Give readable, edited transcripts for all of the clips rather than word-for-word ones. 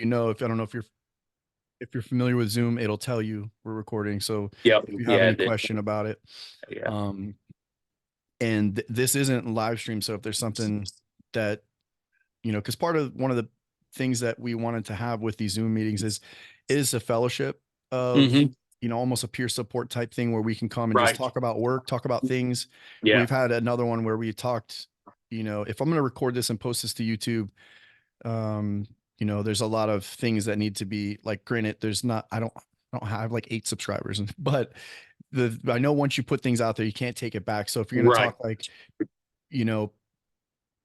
if I don't know if you're familiar with Zoom, it'll tell you we're recording. So Yep. if you have Yeah, any it did. question about it, Yeah. um, and this isn't live stream. So if there's something that, because one of the things that we wanted to have with these Zoom meetings is a fellowship of, Hmm. almost a peer support type thing where we can come and just Right. talk about work, talk about things. Yeah. We've had another one where we talked, if I'm going to record this and post this to YouTube, um, there's a lot of things that need to be like, granted, I don't have like 8 subscribers, but I know once you put things out there, you can't take it back. So if you're going to Right. talk like, you know,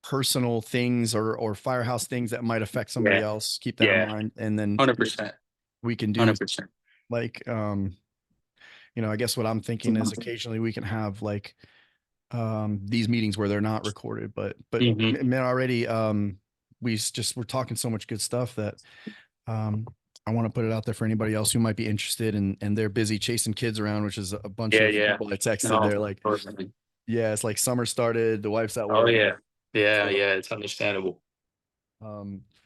personal things or Firehouse things that might affect somebody Yeah. else, keep that in Yeah. mind. And then 100%. we can do 100%. like, I guess what I'm thinking is occasionally we can have like these meetings where they're not recorded, but Hmm. man, already we're talking so much good stuff that um I want to put it out there for anybody else who might be interested, and they're busy chasing kids around, which is a bunch Yeah. of Yeah. people I texted. No, They're like, personally. yeah, it's like summer started, the wife's at Oh work. yeah. Yeah. So Yeah. It's understandable.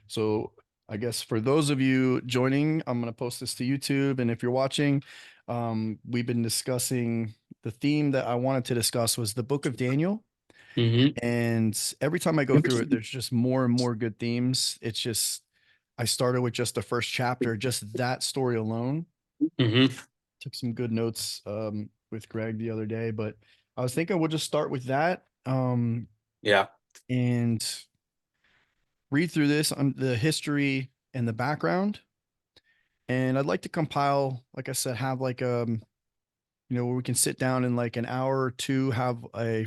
so I guess for those of you joining, I'm going to post this to YouTube. And if you're watching, we've been discussing the theme that I wanted to discuss was the book of Daniel. Hmm. And every time I go through it, there's just more and more good themes. It's just, I started with just the first chapter, just that story alone. Hmm. Took some good notes with Greg the other day, but I was thinking we'll just start with that Yeah. and read through this on the history and the background. And I'd like to compile, like I said, have like where we can sit down in like an hour or two, have a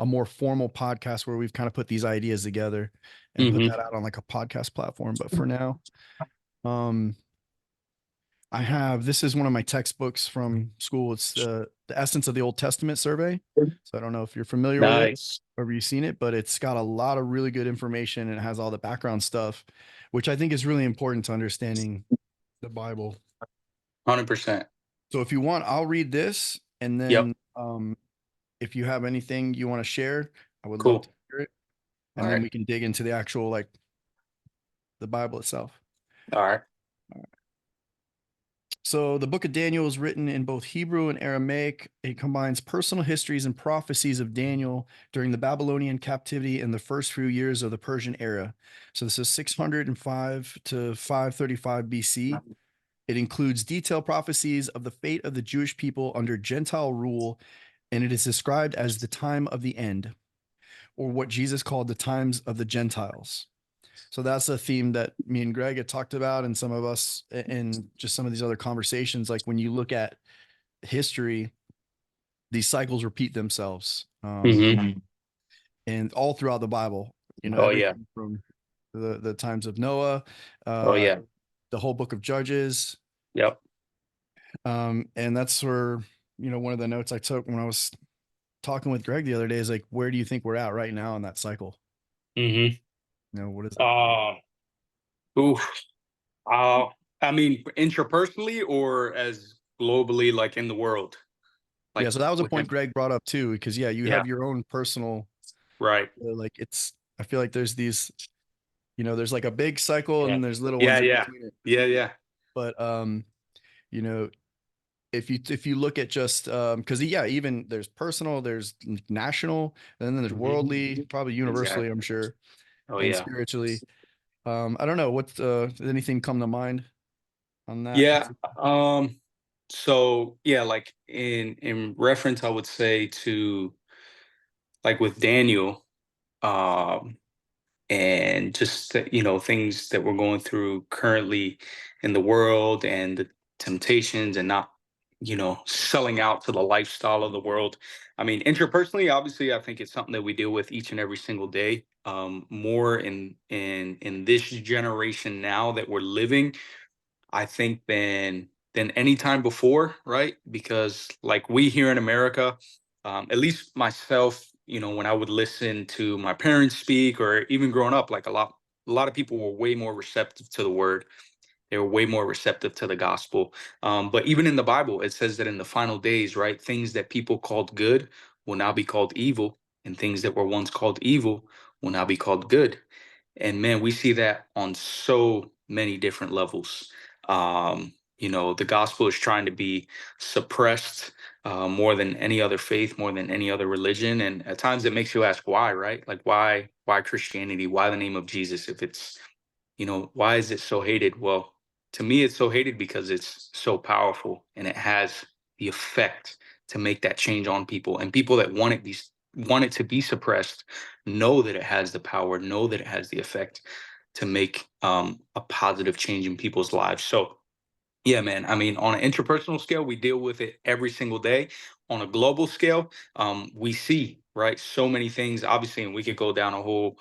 more formal podcast where we've kind of put these ideas together and put Hmm. that out on like a podcast platform. But for now, um, this is one of my textbooks from school. It's the Essence of the Old Testament survey. So I don't know if you're familiar with it Nice. or have you seen it, but it's got a lot of really good information and it has all the background stuff, which I think is really important to understanding the Bible. 100%. So if you want, I'll read this, and Yep. then if you have anything you want to share, I would love to Cool. hear it, All and then right. we can dig into the actual like the Bible itself. All right. So the book of Daniel is written in both Hebrew and Aramaic. It combines personal histories and prophecies of Daniel during the Babylonian captivity in the first few years of the Persian era. So this is 605 to 535 BC. It includes detailed prophecies of the fate of the Jewish people under Gentile rule, and it is described as the time of the end, or what Jesus called the times of the Gentiles. So that's a theme that me and Greg had talked about, and some of us, and just some of these other conversations. Like when you look at history, these cycles repeat themselves, Hmm. and all throughout the Bible. Oh yeah. Everything from the times of Noah, Oh uh, yeah. the whole book of Judges, Yep. and that's where one of the notes I took when I was talking with Greg the other day is like, where do you think we're at right now in that cycle? Hmm. What is it? Uh, ooh. Uh, I mean, intrapersonally or as globally, like in the world, Yeah, like so that was a point within. Greg brought up too, because yeah, you Yeah. have your own personal, Right. like I feel like there's these, there's like a big cycle and Yeah. then there's little Yeah. ones in Yeah. between it. Yeah. Yeah. But you know, if you look at just because yeah, even there's personal, there's national, and then there's Hmm. worldly, probably universally, Exactly. I'm sure, Oh and yeah. spiritually. I don't know what does anything come to mind on that? Yeah. So yeah, like in reference, I would say to like with Daniel, um, and just things that we're going through currently in the world and the temptations and not selling out to the lifestyle of the world. I mean, interpersonally, obviously, I think it's something that we deal with each and every single day, more in this generation now that we're living, I think, than any time before, right? Because like we here in America, at least myself, when I would listen to my parents speak, or even growing up, like a lot of people were way more receptive to the word. They were way more receptive to the gospel. But even in the Bible, it says that in the final days, right, things that people called good will now be called evil, and things that were once called evil will now be called good. And man, we see that on so many different levels. The gospel is trying to be suppressed more than any other faith, more than any other religion, and at times it makes you ask why, right? Like why Christianity? Why the name of Jesus? If it's why is it so hated? Well, to me, it's so hated because it's so powerful and it has the effect to make that change on people. And people that want it to be suppressed know that it has the power, know that it has the effect to make a positive change in people's lives. So yeah, man. I mean, on an interpersonal scale, we deal with it every single day. On a global scale, we see, right, so many things, obviously, and we could go down a whole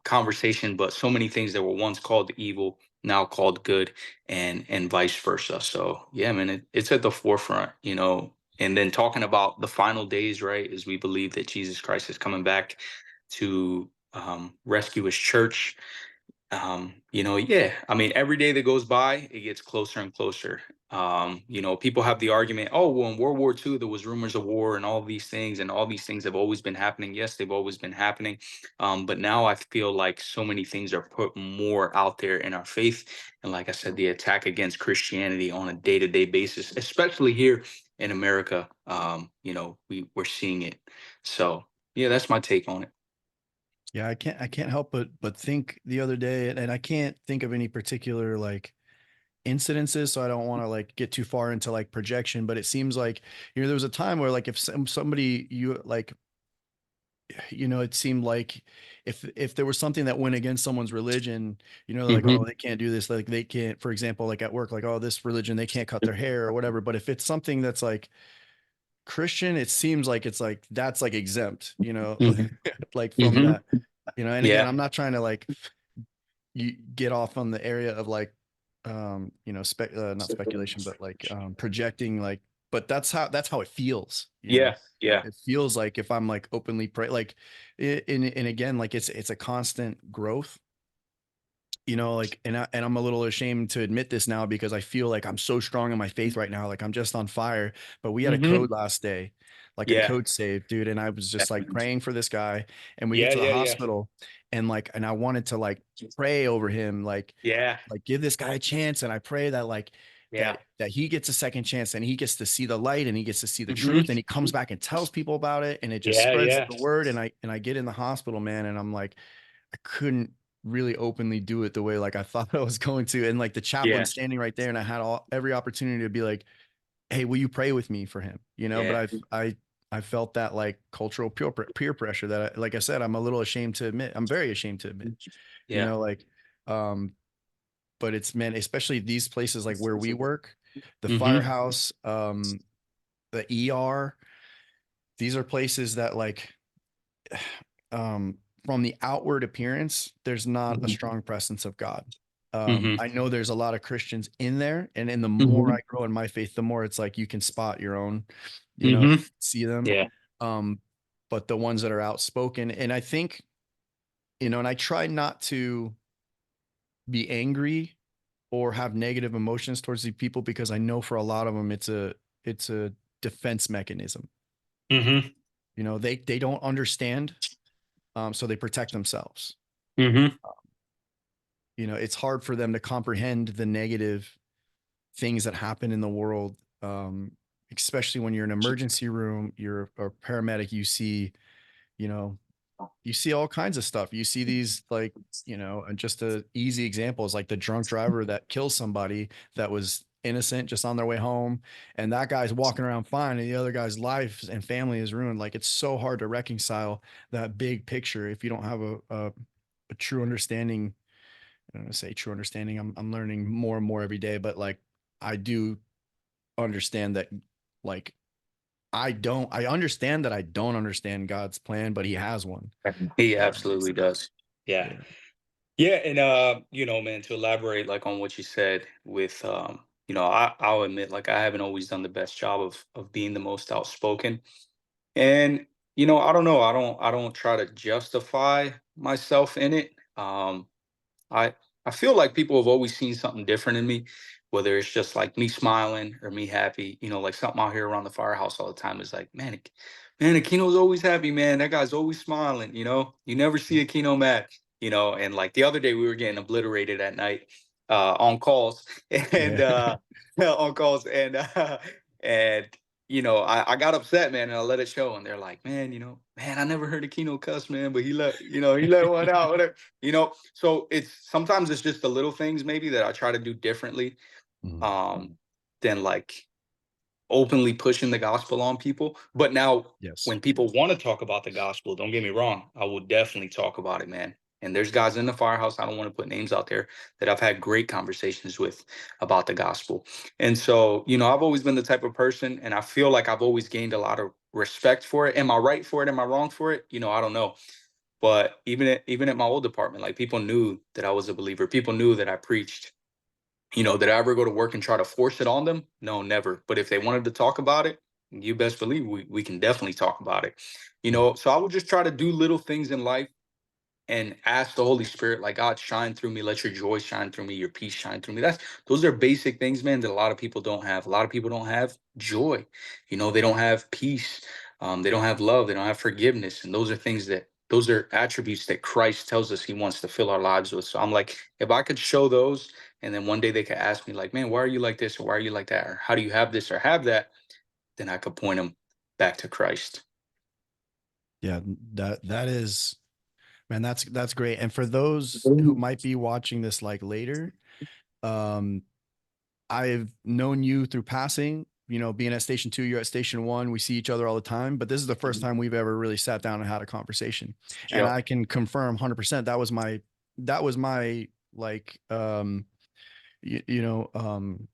conversation, but so many things that were once called evil, now called good, and vice versa. So yeah, man, it's at the forefront, and then talking about the final days, right, is we believe that Jesus Christ is coming back to rescue his church. Yeah, I mean, every day that goes by, it gets closer and closer. People have the argument, oh, well, in World War II, there was rumors of war and all these things, and all these things have always been happening. Yes, they've always been happening. But now I feel like so many things are put more out there in our faith. And like I said, the attack against Christianity on a day-to-day basis, especially here in America, we're seeing it. So yeah, that's my take on it. Yeah, I can't help but think the other day, and I can't think of any particular like incidences, so I don't want to like get too far into like projection, but it seems like, there was a time where like if somebody you like, it seemed like if there was something that went against someone's religion, like, oh, Hmm. they can't do this, like they can't, for example, like at work, like, oh, this religion, they can't cut their hair or whatever. But if it's something that's like Christian, it seems like it's like that's like exempt, Hmm. like from Hmm. that, and again, Yeah. I'm not trying to like you get off on the area of like not speculation, but like projecting, like, but that's how it feels, Yeah. Yeah. it feels like if I'm like openly pray, like and again, like it's a constant growth, like, and I'm a little ashamed to admit this now because I feel like I'm so strong in my faith right now, like I'm just on fire. But we had a Hmm. code last day, like a Yeah. code save, dude, and I was just like praying for this guy, and we get Yeah. to the Yeah. Yeah. hospital, and I wanted to like pray over him, Yeah. like give this guy a chance, and I pray that like Yeah. that he gets a second chance and he gets to see the light and he gets to see the Hmm. truth and he comes back and tells people about it and it just Yeah. spreads Yeah. the word, and I get in the hospital, man, and I'm like, I couldn't really openly do it the way like I thought I was going to. And like the chaplain Yeah. standing right there, and I had every opportunity to be like, "Hey, will you pray with me for him?" But Yeah. I felt that like cultural peer pressure that, like I said, I'm a little ashamed to admit. I'm very ashamed to admit. Yeah. Like, um, but it's, man, especially these places like where we work, the Hmm. Firehouse, the ER. These are places that like from the outward appearance, there's not a strong presence of God. Hmm. I know there's a lot of Christians in there, and the more Hmm. I grow in my faith, the more it's like you can spot your own, Hmm. see them. Yeah. Um, but the ones that are outspoken, and I think, and I try not to be angry or have negative emotions towards these people because I know for a lot of them it's a defense mechanism. Hmm. They don't understand, so they protect themselves. Hmm. It's hard for them to comprehend the negative things that happen in the world, especially when you're in an emergency room, you're a paramedic, you know you see all kinds of stuff. You see these, like, and just a easy example is like the drunk driver that kills somebody that was innocent just on their way home, and that guy's walking around fine and the other guy's life and family is ruined. Like, it's so hard to reconcile that big picture if you don't have a true understanding. I don't want to say true understanding. I'm learning more and more every day, but like I do understand that, like, I understand that I don't understand God's plan, but he has one. He Um, absolutely does. Yeah. yeah. Yeah. And man, to elaborate like on what you said with I'll admit, like, I haven't always done the best job of being the most outspoken. And I don't know. I don't try to justify myself in it. I I feel like people have always seen something different in me, whether it's just like me smiling or me happy. Like something out here around the firehouse all the time is like, man, man, Aquino's always happy, man. That guy's always smiling. You never see Aquino mad. And like the other day we were getting obliterated at night. on calls and Yeah. on calls and I got upset, man, and I let it show. And they're like, man, man, I never heard a Keno cuss, man, but he let one out, whatever. So it's just the little things maybe that I try to do differently, Mhm. um, than like openly pushing the gospel on people. But now, Yes. when people want to talk about the gospel, don't get me wrong, I will definitely talk about it, man. And there's guys in the firehouse, I don't want to put names out there, that I've had great conversations with about the gospel. And so, I've always been the type of person, and I feel like I've always gained a lot of respect for it. Am I right for it? Am I wrong for it? I don't know. But even at my old department, like, people knew that I was a believer. People knew that I preached. Did I ever go to work and try to force it on them? No, never. But if they wanted to talk about it, you best believe we can definitely talk about it. Mm. So I would just try to do little things in life and ask the Holy Spirit, like, God, shine through me. Let your joy shine through me, your peace shine through me. Those are basic things, man, that a lot of people don't have. A lot of people don't have joy. They don't have peace. They don't have love. They don't have forgiveness. And those are attributes that Christ tells us he wants to fill our lives with. So I'm like, if I could show those, and then one day they could ask me, like, man, why are you like this? Or why are you like that? Or how do you have this or have that? Then I could point them back to Christ. Yeah, that is, man, that's great. And for those who Mhm. might be watching this like later, um, I've known you through passing, being at station 2, you're at station 1, we see each other all the time, but this is the first time we've ever really sat down and had a conversation. And Yep. I can confirm 100% that was my like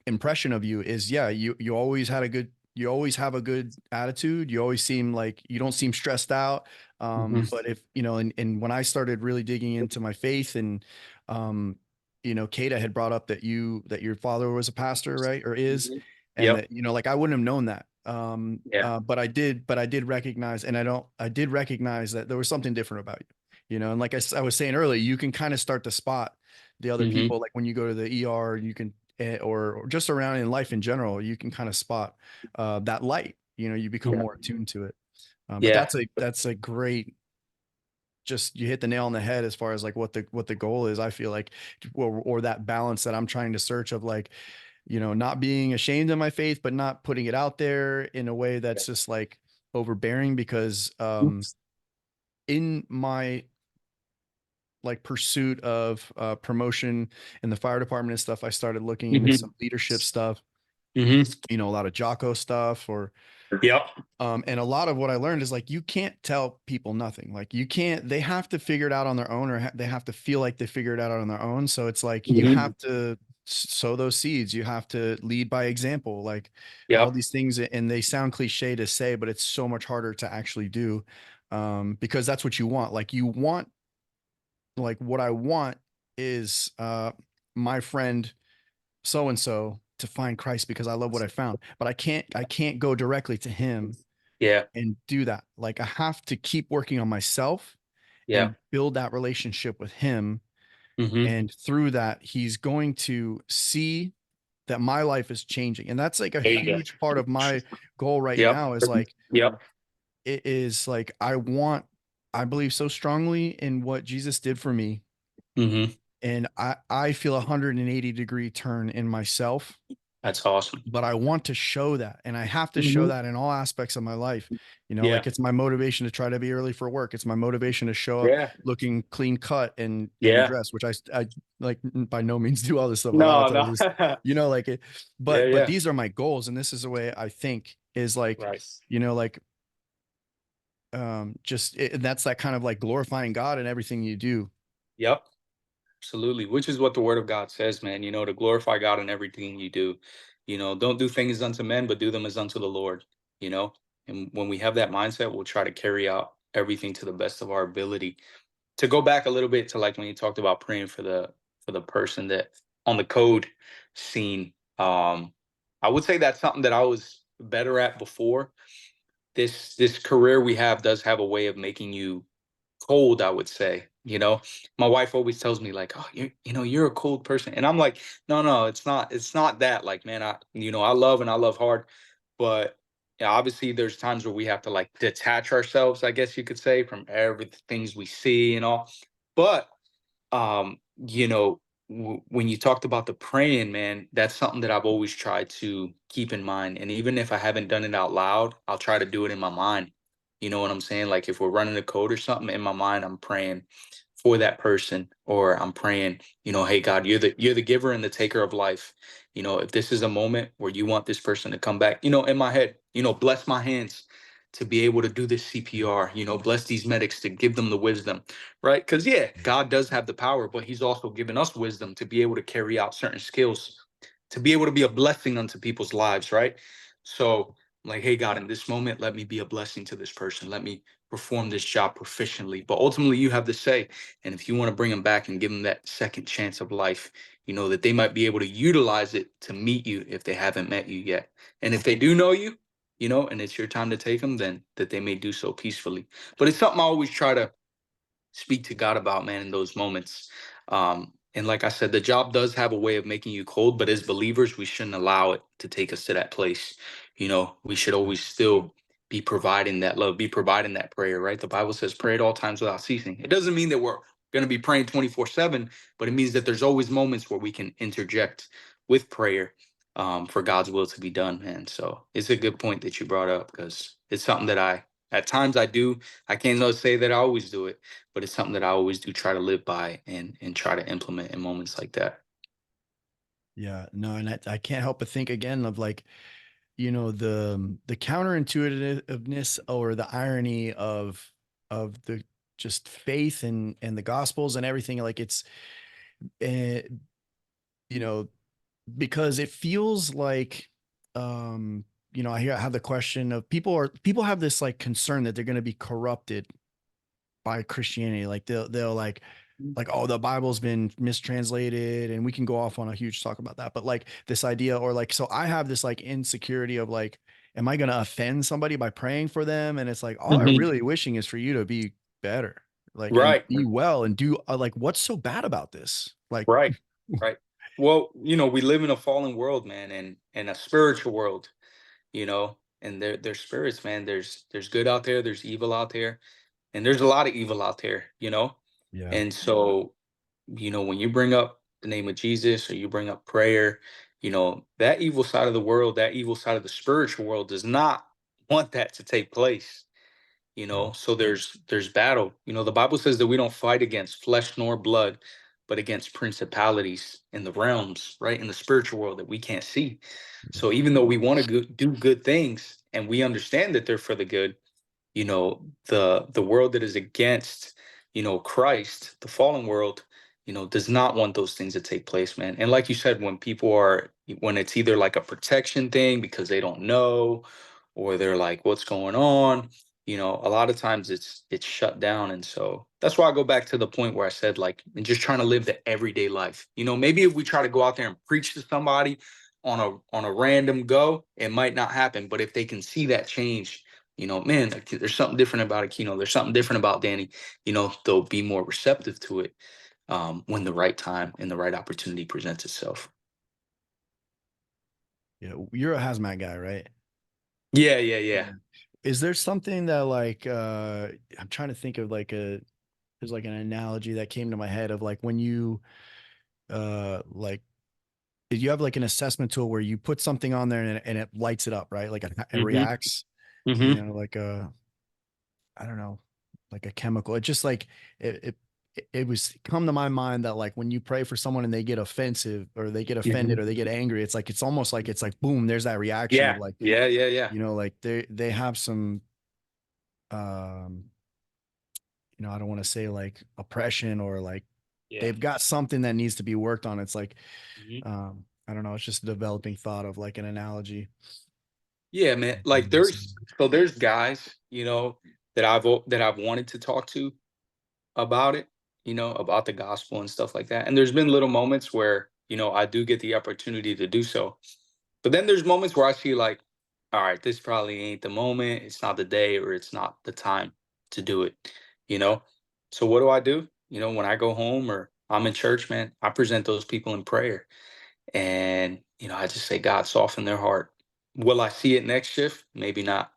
impression of you is, yeah, you always had a good, you always have a good attitude, you always seem like you don't seem stressed out. Mhm. But if and when I started really digging into my faith, and um Kata had brought up that your father was a pastor, right, or is, Mhm. and Yep. that like I wouldn't have known that. Yeah. But I did recognize, and I did recognize that there was something different about you, and like I was saying earlier, you can kind of start to spot the other Hmm. people, like when you go to the ER, you can, or just around in life in general, you can kind of spot that light. You become Yeah. more attuned to it. But Yeah. that's a great, just, you hit the nail on the head as far as like what the goal is. I feel like, or that balance that I'm trying to search of, like, not being ashamed of my faith, but not putting it out there in a way that's just like overbearing, because in my like pursuit of promotion in the fire department and stuff, I started looking into some Hmm. leadership stuff, Hmm. a lot of Jocko stuff, or Yep. and a lot of what I learned is, like, you can't tell people nothing. Like, you can't, they have to figure it out on their own, or they have to feel like they figure it out on their own. So it's like you Hmm. have to sow those seeds. You have to lead by example, like all Yep. these things. And they sound cliche to say, but it's so much harder to actually do, because that's what you want. Like, you want, like, what I want is my friend so and so to find Christ because I love what I found. But I can't go directly to him Yeah. and do that. Like, I have to keep working on myself Yeah. and build that relationship with him. Hmm. And through that, he's going to see that my life is changing. And that's like a There you go. huge part of my goal right Yep. now, is like, Yep. it is like, I believe so strongly in what Jesus did for me. Hmm. And I feel a 180-degree turn in myself, That's awesome. but I want to show that. And I have to show Hmm. that in all aspects of my life. Like, Yeah. it's my motivation to try to be early for work. It's my motivation to show up Yeah. looking clean cut and Yeah. dressed, which I like by no means do all this stuff. A lot of No, times no. it's, like it, Yeah. but Yeah. these are my goals. And this is the way I think, is like, Right. like, just that's that kind of like glorifying God in everything you do. Yep. Absolutely. Which is what the word of God says, man, to glorify God in everything you do. Don't do things unto men, but do them as unto the Lord, you know? And when we have that mindset, we'll try to carry out everything to the best of our ability. To go back a little bit to, like, when you talked about praying for the person that on the code scene, I would say that's something that I was better at before. This career we have does have a way of making you cold, I would say. My wife always tells me, like, oh, you're a cold person. And I'm like, no, no, it's not that. Like, man, I love, and I love hard. But yeah, obviously there's times where we have to, like, detach ourselves, I guess you could say, from every things we see and all. But um, you know, when you talked about the praying, man, that's something that I've always tried to keep in mind. And even if I haven't done it out loud, I'll try to do it in my mind. You know what I'm saying? Like if we're running a code or something in my mind, I'm praying for that person, or I'm praying, hey God, you're the giver and the taker of life. If this is a moment where you want this person to come back, in my head, bless my hands to be able to do this CPR, bless these medics to give them the wisdom, right? Because yeah, God does have the power, but He's also given us wisdom to be able to carry out certain skills, to be able to be a blessing unto people's lives, right? So, like, hey, God, in this moment, let me be a blessing to this person. Let me perform this job proficiently. But ultimately, you have the say. And if you want to bring them back and give them that second chance of life, that they might be able to utilize it to meet you if they haven't met you yet. And if they do know you, and it's your time to take them, then that they may do so peacefully. But it's something I always try to speak to God about, man, in those moments. And like I said, the job does have a way of making you cold, but as believers, we shouldn't allow it to take us to that place. We should always still be providing that love, be providing that prayer, right? The Bible says pray at all times without ceasing. It doesn't mean that we're going to be praying 24/7, but it means that there's always moments where we can interject with prayer, for God's will to be done, man. So it's a good point that you brought up, because it's something that at times I do. I can't say that I always do it, but it's something that I always do try to live by and try to implement in moments like that. Yeah, no, and I can't help but think again of like, the counterintuitiveness or the irony of the just faith and the gospels and everything. Like it's, uh, you know, because it feels like, I have the question of people have this like concern that they're going to be corrupted by Christianity. Like they'll like, oh, the Bible's been mistranslated, and we can go off on a huge talk about that. But like this idea, or like, so I have this like insecurity of like, am I going to offend somebody by praying for them? And it's like, all I'm Mhm. really wishing is for you to be better, like, and Right, be well and do like, what's so bad about this? Like, right, right. Well, we live in a fallen world, man, and a spiritual world, and there's spirits, man. There's good out there, there's evil out there, and there's a lot of evil out there. yeah, And so, when you bring up the name of Jesus, or you bring up prayer, that evil side of the world, that evil side of the spiritual world does not want that to take place. yeah, So there's battle. The Bible says that we don't fight against flesh nor blood, but against principalities in the realms, right, in the spiritual world that we can't see. yeah, So even though we want to do good things, and we understand that they're for the good, the world that is against, Christ, the fallen world, does not want those things to take place, man. And like you said, when it's either like a protection thing because they don't know, or they're like, what's going on, a lot of times it's shut down. And so that's why I go back to the point where I said, like, and just trying to live the everyday life. Maybe if we try to go out there and preach to somebody on a random go, it might not happen. But if they can see that change, man, like, there's something different about Aquino. There's something different about Danny. They'll be more receptive to it, when the right time and the right opportunity presents itself. yeah. You're a hazmat guy, right? Yeah, yeah, yeah. Yeah. Is there something that like, I'm trying to think of like there's like an analogy that came to my head of like when you like, did you have like an assessment tool where you put something on there and it lights it up, right? Like it Hmm. reacts, Hmm. like a, I don't know, like a chemical. It just like it was come to my mind that like when you pray for someone and they get offensive or they get offended Hmm. or they get angry, it's almost like it's like boom, there's that reaction of Yeah, like, yeah, yeah, yeah, like they have some um I don't want to say like oppression or like yeah. they've got something that needs to be worked on. It's like, Hmm. I don't know, it's just a developing thought of like an analogy. Yeah, man. Like there's guys, that I've wanted to talk to about it, about the gospel and stuff like that. And there's been little moments where, I do get the opportunity to do so. But then there's moments where I see like, all right, this probably ain't the moment, it's not the day, or it's not the time to do it, you know? So what do? When I go home or I'm in church, man, I present those people in prayer. And, I just say, God, soften their heart. Will I see it next shift? Maybe not.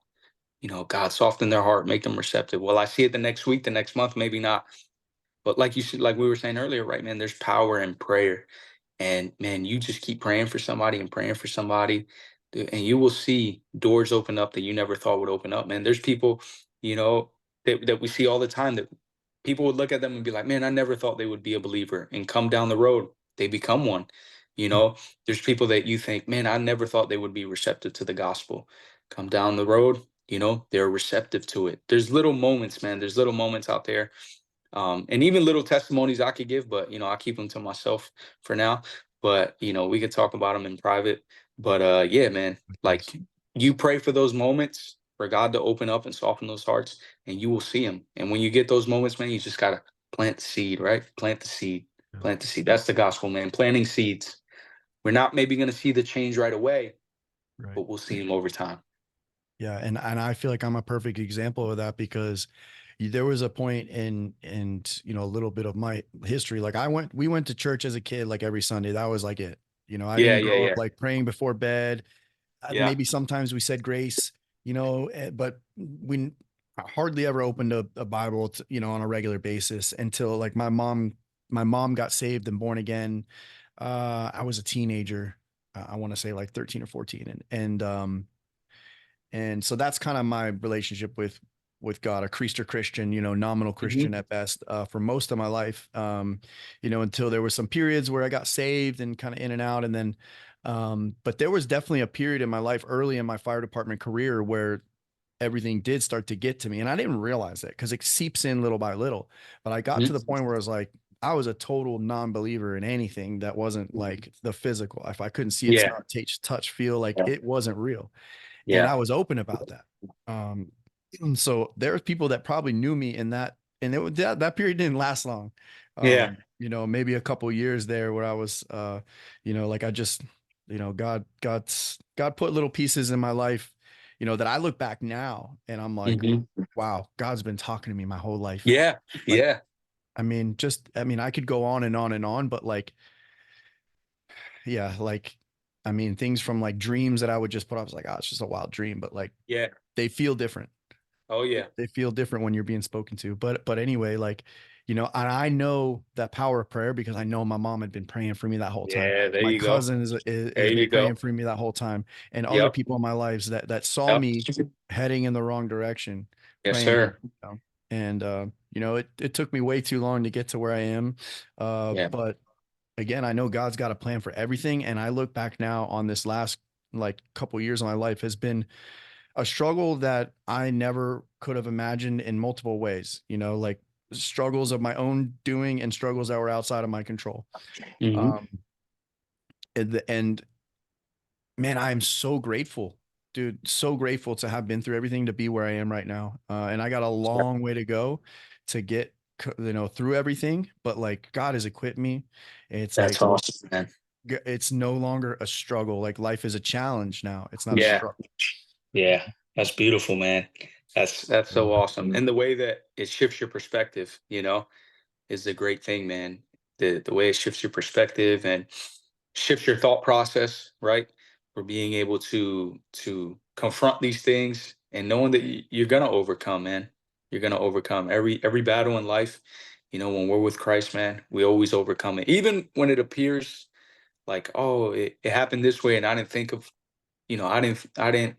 God, soften their heart, make them receptive. Will I see it the next week, the next month? Maybe not. But like you said, like we were saying earlier, right, man, there's power in prayer. And man, you just keep praying for somebody and praying for somebody, and you will see doors open up that you never thought would open up. Man, there's people, you know, that we see all the time that people would look at them and be like, man, I never thought they would be a believer. And come down the road, they become one. You Mm. know, there's people that you think, man, I never thought they would be receptive to the gospel. Come down the road, they're receptive to it. There's little moments, man. There's little moments out there, and even little testimonies I could give, but I keep them to myself for now. But we could talk about them in private. But yeah, man, like Yes. you pray for those moments for God to open up and soften those hearts, and you will see them. And when you get those moments, man, you just gotta plant the seed, right? Plant the seed. Yeah. Plant the seed. That's the gospel, man. Planting seeds. We're not maybe gonna see the change right away, Right. but we'll see them over time. Yeah, and I feel like I'm a perfect example of that because there was a point a little bit of my history. Like we went to church as a kid, like every Sunday. That was like it. I Yeah, didn't yeah, grow up yeah, like praying before bed. yeah. Maybe sometimes we said grace, but we hardly ever opened a Bible, on a regular basis until like my mom got saved and born again. I was a teenager. I want to say like 13 or 14, and so that's kind of my relationship with God, a Creaster Christian, nominal Christian Hmm. at best, for most of my life. Until there were some periods where I got saved and kind of in and out, and then, but there was definitely a period in my life early in my fire department career where everything did start to get to me, and I didn't realize it because it seeps in little by little. But I got to the point where I was like, I was a total non-believer in anything that wasn't like the physical. If I couldn't see it, Yeah, smell, taste, touch, feel, like it wasn't real, and yeah, I was open about that. Um, so there's people that probably knew me in that, and that period didn't last long. yeah. Maybe a couple years there where I was, like I just, God put little pieces in my life, that I look back now and I'm like, Hmm. wow, God's been talking to me my whole life. Yeah, Like, yeah. I could go on and on and on, but like, yeah, like, things from like dreams that I would just put off, I was like, oh, it's just a wild dream, but like, Yeah. they feel different. Oh yeah. They feel different when you're being spoken to. But anyway, like, and I know that power of prayer because I know my mom had been praying for me that whole time. Yeah, there My you go. cousin There has been you praying go. for me that whole time, and other Yep. people in my lives that saw Yep. me heading in the wrong direction, Yes, praying. sir. And it took me way too long to get to where I am. Yeah. But again, I know God's got a plan for everything, and I look back now on this last like couple years of my life has been a struggle that I never could have imagined in multiple ways, like struggles of my own doing and struggles that were outside of my control. Hmm. Um, and man, I am so grateful, dude, so grateful to have been through everything to be where I am right now. And I got a long way to go to get, through everything, but like God has equipped me. It's That's like, awesome, man. it's no longer a struggle. Like life is a challenge now. It's not a Yeah. struggle. Yeah. That's beautiful, man. That's Yeah. so awesome. And the way that it shifts your perspective, is a great thing, man. The way it shifts your perspective and shifts your thought process, right? For being able to confront these things and knowing that you're gonna overcome, man. You're gonna overcome every battle in life. When we're with Christ, man, we always overcome it. Even when it appears like, oh, it happened this way, and I didn't think of, I didn't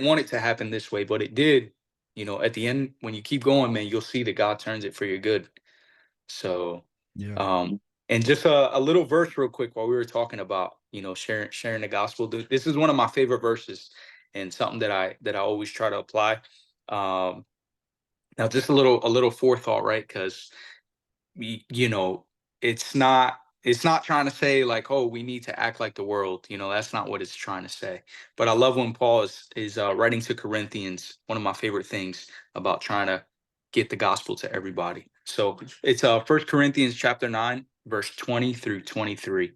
want it to happen this way, but it did. At the end, when you keep going, man, you'll see that God turns it for your good. So, Yeah. um, and just a little verse real quick while we were talking about, sharing the gospel. This is one of my favorite verses and something that I always try to apply. Um, Now just a little forethought, right? Because you know, it's not trying to say like, oh, we need to act like the world. That's not what it's trying to say. But I love when Paul is writing to Corinthians. One of my favorite things about trying to get the gospel to everybody. So it's First Corinthians chapter 9, verse 20 through 23.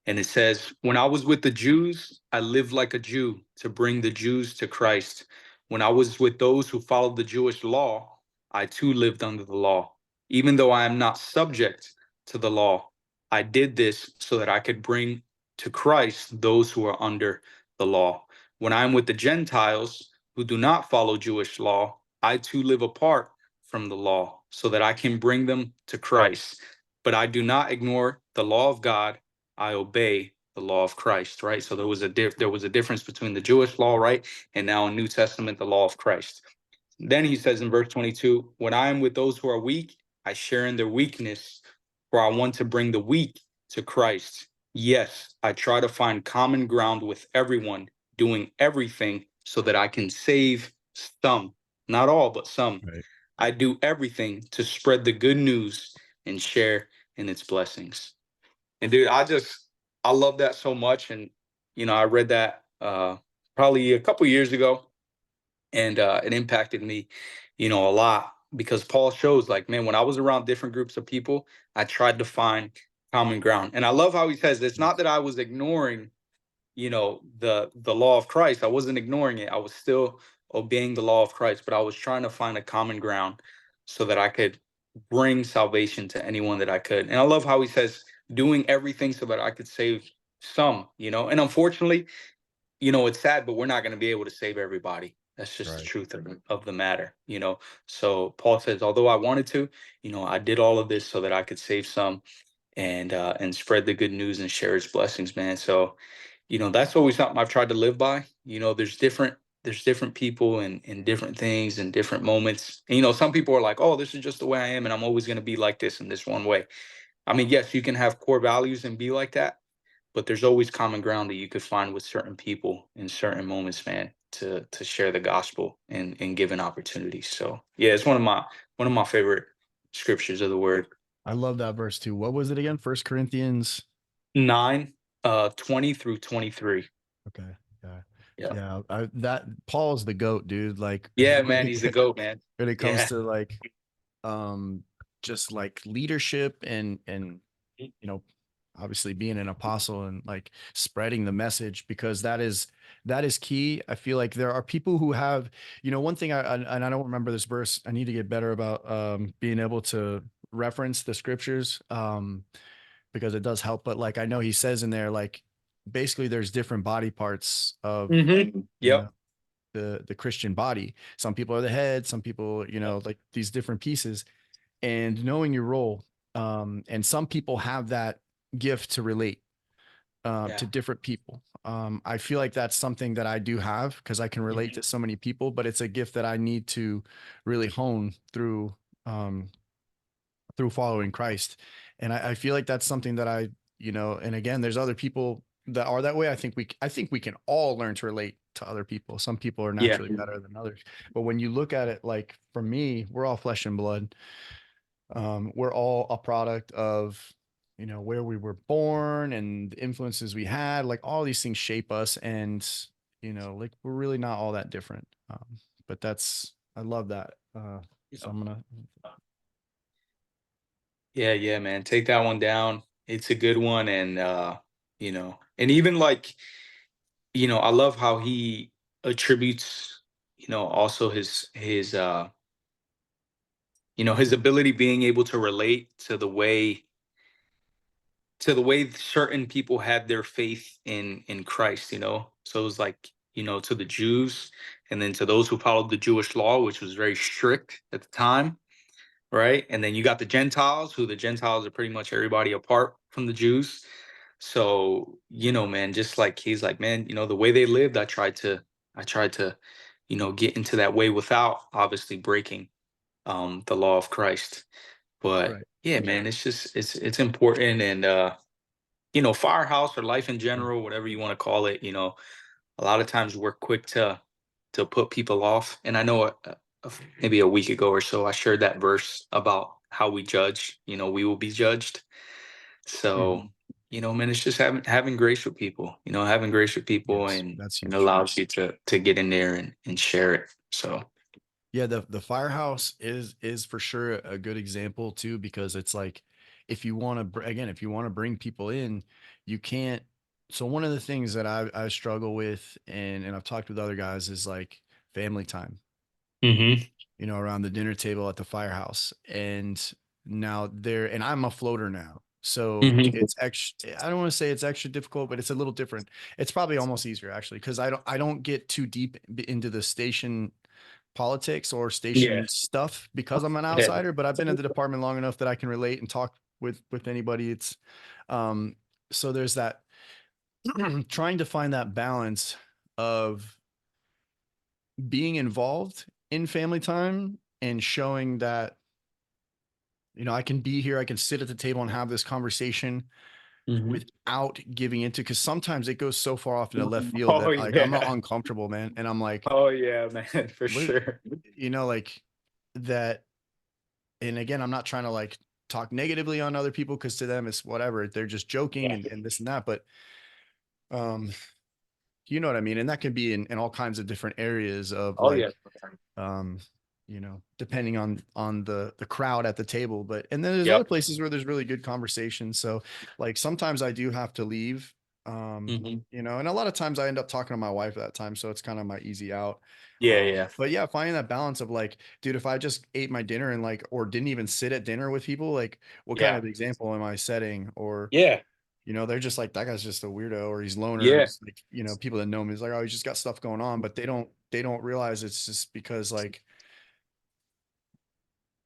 And it says, when I was with the Jews, I lived like a Jew to bring the Jews to Christ. When I was with those who followed the Jewish law, I too lived under the law. Even though I am not subject to the law, I did this so that I could bring to Christ those who are under the law. When I am with the Gentiles who do not follow Jewish law, I too live apart from the law so that I can bring them to Christ. But I do not ignore the law of God. I obey the law of Christ, right? So there was a difference between the Jewish law, right, and now in New Testament the law of Christ. Then he says in verse 22, when I am with those who are weak, I share in their weakness, for I want to bring the weak to Christ. Yes, I try to find common ground with everyone, doing everything so that I can save some, not all, but some. Right. I do everything to spread the good news and share in its blessings. And dude, I love that so much. And I read that probably a couple years ago, and it impacted me, a lot, because Paul shows, like, man, when I was around different groups of people, I tried to find common ground. And I love how he says it's not that I was ignoring, the law of Christ. I wasn't ignoring it. I was still obeying the law of Christ, but I was trying to find a common ground so that I could bring salvation to anyone that I could. And I love how he says doing everything so that I could save some, and unfortunately, it's sad, but we're not going to be able to save everybody. That's just the Right. truth of the matter. So Paul says, although I wanted to, I did all of this so that I could save some, and spread the good news and share his blessings, man. So, that's always something I've tried to live by. There's different people and different things and different moments. And, some people are like, oh, this is just the way I am, and I'm always going to be like this in this one way. I mean, yes, you can have core values and be like that, but there's always common ground that you could find with certain people in certain moments, man, to share the gospel and give an opportunity. So yeah, it's one of my favorite scriptures of the word. I love that verse too. What was it again? First Corinthians. 9, 20 through 23. Okay. Yeah. Yeah. Yeah. That Paul's the goat, dude. Like Yeah, man, he's the goat, man. when it comes Yeah. to like um just like leadership and you know obviously being an apostle and like spreading the message, because that is key. I feel like there are people who have, one thing and I don't remember this verse. I need to get better about being able to reference the scriptures, because it does help, but like I know he says in there, like basically there's different body parts of, you Yep. know the Christian body. Some people are the head, some people, like these different pieces, and knowing your role. And some people have that gift to relate Yeah. to different people. I feel like that's something that I do have because I can relate to Mhm. so many people, but it's a gift that I need to really hone um, through following Christ. And I feel like that's something that and again, there's other people that are that way. I think we can all learn to relate to other people. Some people are Yeah. naturally better than others. But when you look at it, like for me, we're all flesh and blood. We're all a product of, where we were born and the influences we had, like all these things shape us. And, like we're really not all that different. But I love that. So I'm going to, Yeah, yeah, man. Take that one down. It's a good one. And and even like, I love how he attributes, also his ability being able to relate to the way certain people had their faith in Christ. So it was like, to the Jews, and then to those who followed the Jewish law, which was very strict at the time, right? And then you got the Gentiles, who the Gentiles are pretty much everybody apart from the Jews. So, man, just like he's like, man, the way they lived, I tried to, get into that way without obviously breaking the law of Christ. But right. yeah, man, it's just it's important. And Firehouse or life in general, whatever you want to call it, a lot of times we're quick to put people off. And I know maybe a week ago or so, I shared that verse about how we judge. We will be judged. So, Mhm. man, it's just having grace with people. Having grace with people, Yes, and that's it huge. allows you to get in there and share it. So. Yeah, the firehouse is for sure a good example too, because it's like if you want to again, if you want to bring people in, you can't. So one of the things that I struggle with, and I've talked with other guys, is like family time, Hmm. around the dinner table at the firehouse. And now there, and I'm a floater now. So Hmm. it's extra, I don't want to say it's extra difficult, but it's a little different. It's probably almost easier actually, because I don't get too deep into the station politics or Yeah. station stuff because I'm an Yeah. outsider, but I've been in the department long enough that I can relate and talk with anybody. It's um so there's that trying to find that balance of being involved in family time and showing that I can be here, I can sit at the table and have this conversation Hmm. without giving into, because sometimes it goes so far off in the left field Oh that like I'm yeah. uncomfortable, man. And I'm like, Oh yeah, man, for what, sure. like that. And again, I'm not trying to like talk negatively on other people because to them it's whatever. They're just joking Yeah. and this and that. But um, you know what I mean? And that can be in all kinds of different areas of Oh yeah. like um depending on the crowd at the table. But and then there's other Yep. places where there's really good conversation. So like sometimes I do have to leave, Hmm. and a lot of times I end up talking to my wife at that time, so it's kind of my easy out. Yeah, yeah. But yeah, finding that balance of like, dude, if I just ate my dinner and like or didn't even sit at dinner with people, like what kind Yeah. of example am I setting? Or Yeah. they're just like, that guy's just a weirdo, or he's loner. Yeah. He's like, people that know him is like, oh, he's just got stuff going on, but they don't realize it's just because like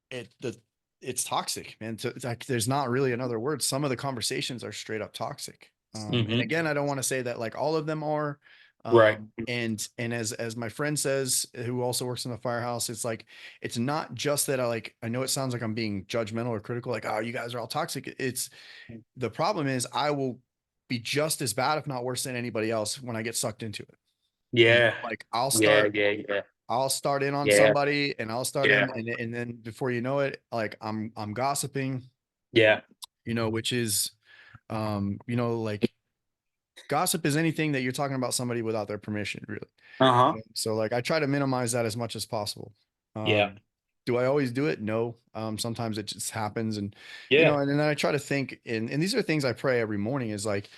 it the it's toxic, man. So it's like there's not really another word. Some of the conversations are straight up toxic. And Hmm. again, I don't want to say that like all of them are. Right. And as my friend says, who also works in the firehouse, it's like it's not just that I know it sounds like I'm being judgmental or critical, like, oh, you guys are all toxic. It's the problem is I will be just as bad, if not worse than anybody else when I get sucked into it. Yeah. Like I'll Yeah. start Yeah. Yeah. I'll start in on Yeah. somebody and I'll start Yeah. in and then before you know it, like I'm gossiping, Yeah. which is like gossip is anything that you're talking about somebody without their permission, really. Uh-huh. So like I try to minimize that as much as possible. Yeah. Do I always do it? No. Sometimes it just happens and Yeah. and then I try to think and these are things I pray every morning is like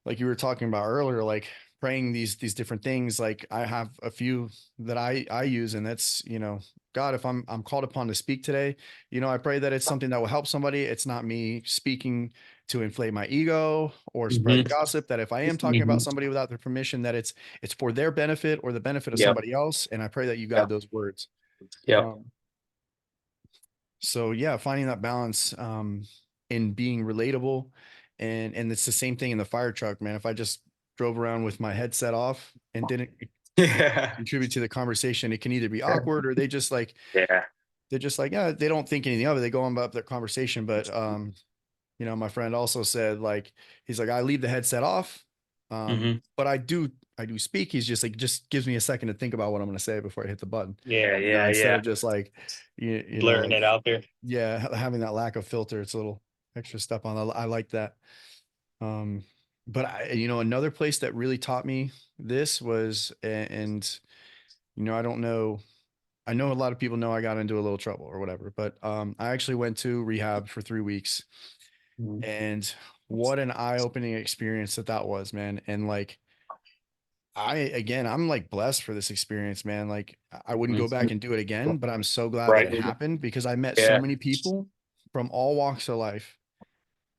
you were talking about earlier, like praying these different things. Like I have a few that I use, and that's God, if I'm called upon to speak today, I pray that it's something that will help somebody. It's not me speaking to inflate my ego or spread Hmm. gossip. That if I am talking about Hmm. somebody without their permission, that it's for their benefit or the benefit of Yep. somebody else. And I pray that you guide Yep. those words. Yep. Um, so yeah, finding that balance in being relatable, and it's the same thing in the fire truck, man. If I just drove around with my headset off and didn't Yeah. contribute to the conversation, it can either be awkward or Yeah. they're just like, yeah, they don't think anything of it. They go on about their conversation. But my friend also said like he's like, I leave the headset off, Hmm. but I do speak. He's just like just gives me a second to think about what I'm gonna say before I hit the button. Yeah. Yeah. Instead of Yeah. just like Blurring like it out there. yeah, having that lack of filter, it's a little extra step on. I like that. Um, but another place that really taught me this was, and I don't know, I know a lot of people know I got into a little trouble or whatever, but I actually went to rehab for 3 weeks, Mhm. and what an eye-opening experience that was, man. And like I'm like blessed for this experience, man. Like I wouldn't go back Mhm. and do it again, but I'm so glad that it Right. happened because I met so Yeah. many people from all walks of life,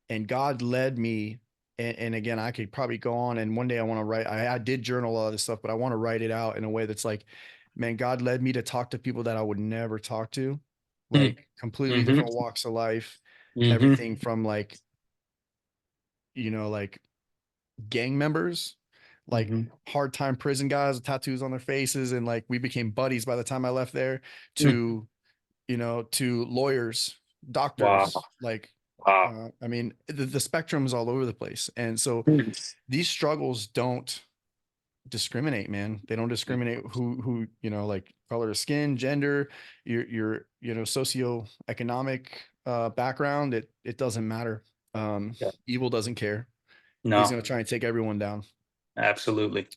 and God led me. And again, I could probably go on and one day I want to write, I did journal all this stuff, but I want to write it out in a way that's like, man, God led me to talk to people that I would never talk to, like completely Mm-hmm. different walks of life, Hmm. everything from like, like gang members, like Hmm. hard time prison guys with tattoos on their faces. And like, we became buddies by the time I left there, to, to lawyers, Wow. doctors, like, Wow. I mean, the spectrum is all over the place. And so these struggles don't discriminate, man. They don't discriminate who, like color of skin, gender, your, socioeconomic background. It doesn't matter. Yeah. Evil doesn't care. He's No, going to try and take everyone down. absolutely.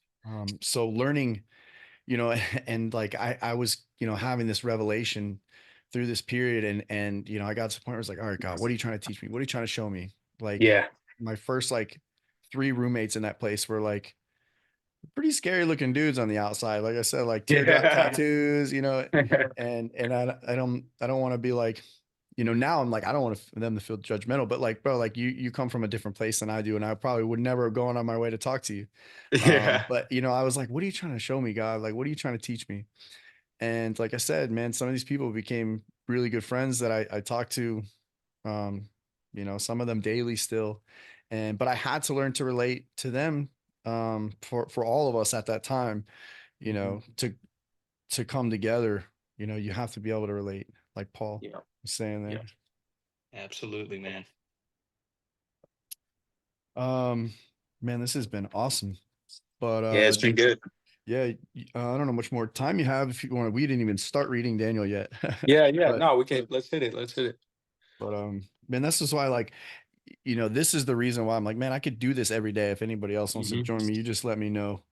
So learning, and like I was, having this revelation through this period, and I got to the point where I was like, all right, God, what are you trying to teach me? What are you trying to show me? Like Yeah. my first like 3 roommates in that place were like pretty scary looking dudes on the outside. Like I said, like teardrop Yeah. tattoos, and I don't want to be like, now I'm like, I don't want them to feel judgmental, but like, bro, like you come from a different place than I do. And I probably would never have gone on my way to talk to you. Yeah. But I was like, what are you trying to show me, God? Like, what are you trying to teach me? And like I said, man, some of these people became really good friends that I talk to, um, some of them daily still. But I had to learn to relate to them, for all of us at that time, Mhm. to come together. You have to be able to relate, like Paul Yeah. was saying there. Yeah. Absolutely, man. Um, Man, this has been awesome. But Yeah, it's been good. yeah, I don't know much more time you have if you want. We didn't even start reading Daniel yet, Yeah, yeah. but No, we can. Let's hit it. Let's hit it. man, this is why, like, this is the reason why I'm like, man, I could do this every day. If anybody else wants to Hmm. join me, you just let me know.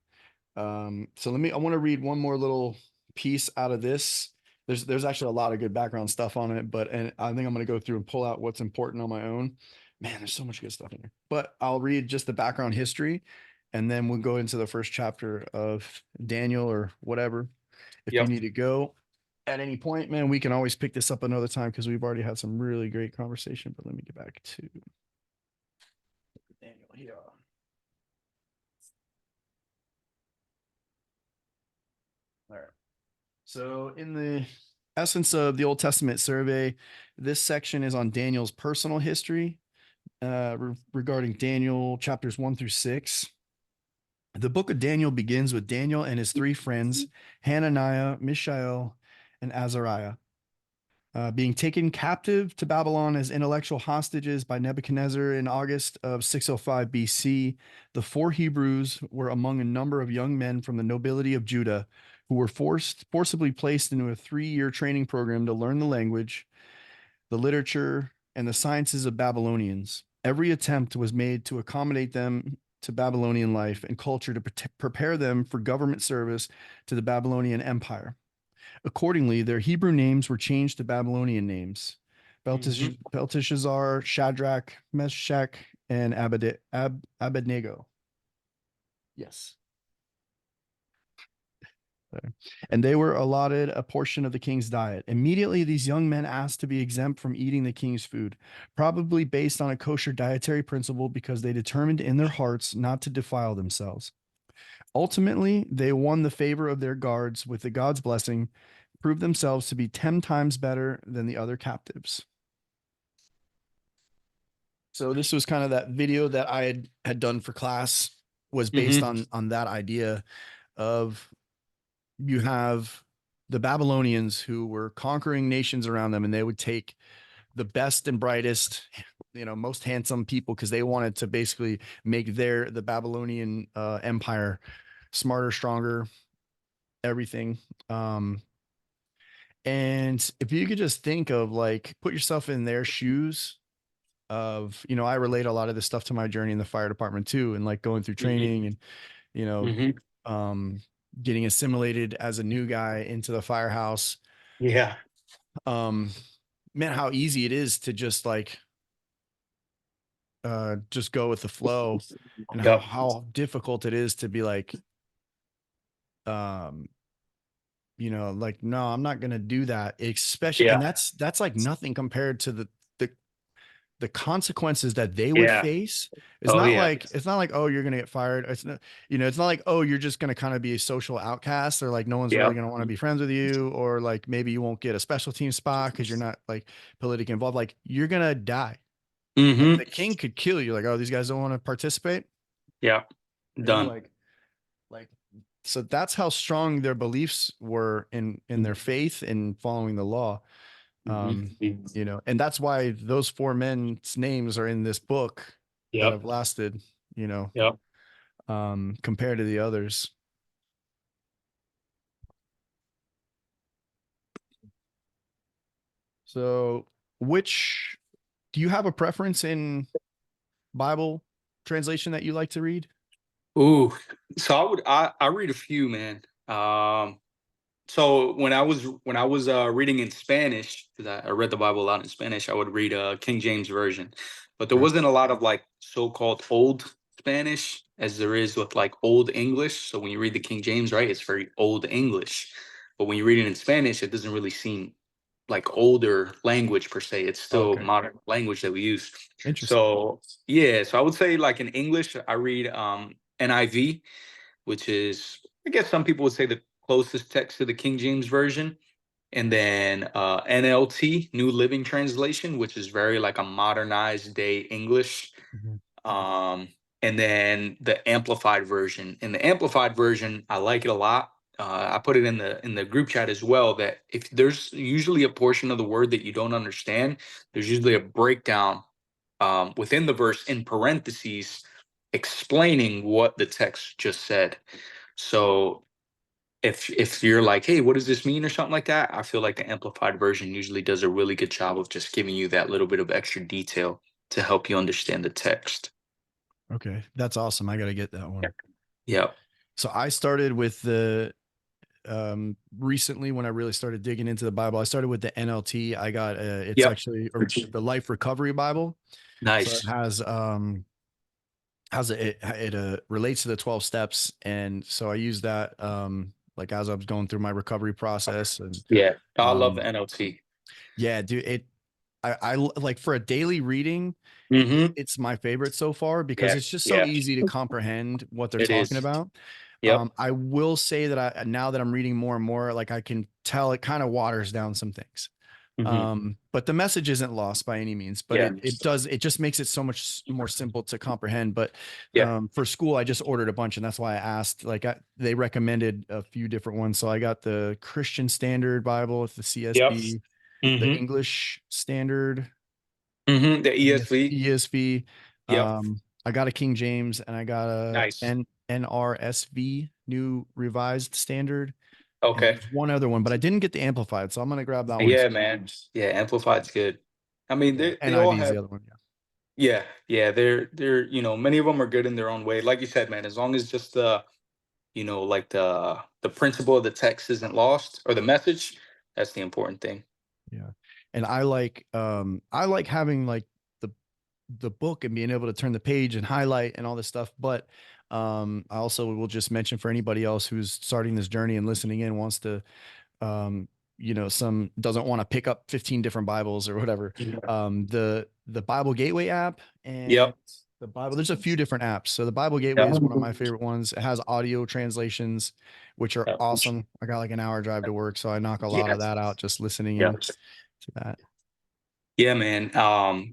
So I want to read one more little piece out of this. There's actually a lot of good background stuff on it, and I think I'm going to go through and pull out what's important on my own. Man, there's so much good stuff in here. But I'll read just the background history, and then we'll go into the first chapter of Daniel or whatever. If you Yep. need to go at any point, man, we can always pick this up another time because we've already had some really great conversation. But let me get back to Daniel here. All right. So, in the essence of the Old Testament survey, this section is on Daniel's personal history, regarding Daniel chapters 1 through 6. The book of Daniel begins with Daniel and his three friends, Hananiah, Mishael, and Azariah, being taken captive to Babylon as intellectual hostages by Nebuchadnezzar in August of 605 BC. The four Hebrews were among a number of young men from the nobility of Judah who were forcibly placed into a 3-year training program to learn the language, the literature, and the sciences of Babylonians. Every attempt was made to accommodate them to Babylonian life and culture to prepare them for government service to the Babylonian Empire. Accordingly, their Hebrew names were changed to Babylonian names: Hmm. Belteshazzar, Shadrach, Meshach, and Abednego. Yes. And they were allotted a portion of the king's diet. Immediately, these young men asked to be exempt from eating the king's food, probably based on a kosher dietary principle because they determined in their hearts not to defile themselves. Ultimately, they won the favor of their guards with the God's blessing, proved themselves to be 10 times better than the other captives. So this was kind of that video that I had done for class, was based Hmm. on that idea of, you have the Babylonians who were conquering nations around them, and they would take the best and brightest, most handsome people because they wanted to basically make the Babylonian empire smarter, stronger, everything. Um, and if you could just think of, like, put yourself in their shoes of, I relate a lot of this stuff to my journey in the fire department too, and like going through Hmm. training and, you know, Hmm. um, getting assimilated as a new guy into the firehouse. Yeah. Um, Man, how easy it is to just go with the flow, and how Yep. how difficult it is to be like, um, like, no, I'm not gonna do that. Especially, and Yeah. that's like nothing compared to the the consequences that they would Yeah. face. It's Oh not yeah. like, oh, you're gonna get fired. It's not, it's not like, oh, you're just gonna kind of be a social outcast, or like no one's really Yep. gonna want to be friends with you, or like maybe you won't get a special team spot because you're not like politically involved. Like, you're gonna die. Like, Hmm. the king could kill you. Like, oh, these guys don't want to participate. Yeah. Done. Like so that's how strong their beliefs were in their faith and following the law. Um, Hmm. and that's why those four men's names are in this book that Yep. have lasted, you know, Yep. compared to the others. So, which do you have a preference in Bible translation that you like to read? Ooh. So I read a few, man. So when I was reading in Spanish, because I read the Bible a lot in Spanish, I would read King James version, but there Okay. wasn't a lot of like so-called old Spanish as there is with like old English. So when you read the King James, right, it's very old English, but when you read it in Spanish, it doesn't really seem like older language per se. It's still Okay. modern language that we use. Interesting. So yeah, so I would say like in English, I read NIV, which is, I guess some people would say the closest text to the King James version, and then NLT, New Living Translation, which is very like a modernized day English. Mhm. um, and then the amplified version. And the amplified version, I like it a lot. I put it in the group chat as well. That if there's usually a portion of the word that you don't understand, there's usually a breakdown within the verse in parentheses explaining what the text just said. So if you're like, hey, what does this mean or something like that, I feel like the amplified version usually does a really good job of just giving you that little bit of extra detail to help you understand the text. Okay, that's awesome. I got to get that one. Yeah. So I started with the recently when I really started digging into the Bible. I started with the NLT. I got it's Yep. actually the Life Recovery Bible. So it Nice. has it relates to the 12 steps, and so I use that like as I was going through my recovery process. And Yeah. I love the um NLT. yeah, dude, like for a daily reading, Mm-hmm. it's my favorite so far because Yeah. it's just so Yeah. easy to comprehend what they're It talking is. about. Yep. I will say that I now that I'm reading more and more, like I can tell it kind of waters down some things. Mm-hmm. But the message isn't lost by any means, but Yeah. it just makes it so much more simple to comprehend. But Yeah. for school, I just ordered a bunch, and that's why I asked. Like they recommended a few different ones, so I got the Christian Standard Bible with the Yep. CSB, the Mm-hmm. English Standard, Mm-hmm. The ESV. ESV. Yep. I got a King James, and I got a Nice. NRSV, New Revised Standard, and Okay. there's one other one, but I didn't get the Amplified, so I'm gonna grab that one Yeah, too. man. Yeah, Amplified's good. I mean, Yeah, they all NIV is the have. other one. Yeah. Yeah, yeah. They're many of them are good in their own way. Like you said, man, as long as just the like the principle of the text isn't lost or the message, that's the important thing. Yeah. And I like having like the the book and being able to turn the page and highlight and all this stuff. But I also will just mention for anybody else who's starting this journey and listening in wants to um some doesn't want to pick up 15 different Bibles or whatever. Yeah. The Bible Gateway app and Yep. the Bible, there's a few different apps. So the Bible Gateway Yep. is one of my favorite ones. It has audio translations, which are Yep. awesome. I got like an hour drive to work, so I knock a lot of Yes. that out just listening in Yep. to that. Yeah, man.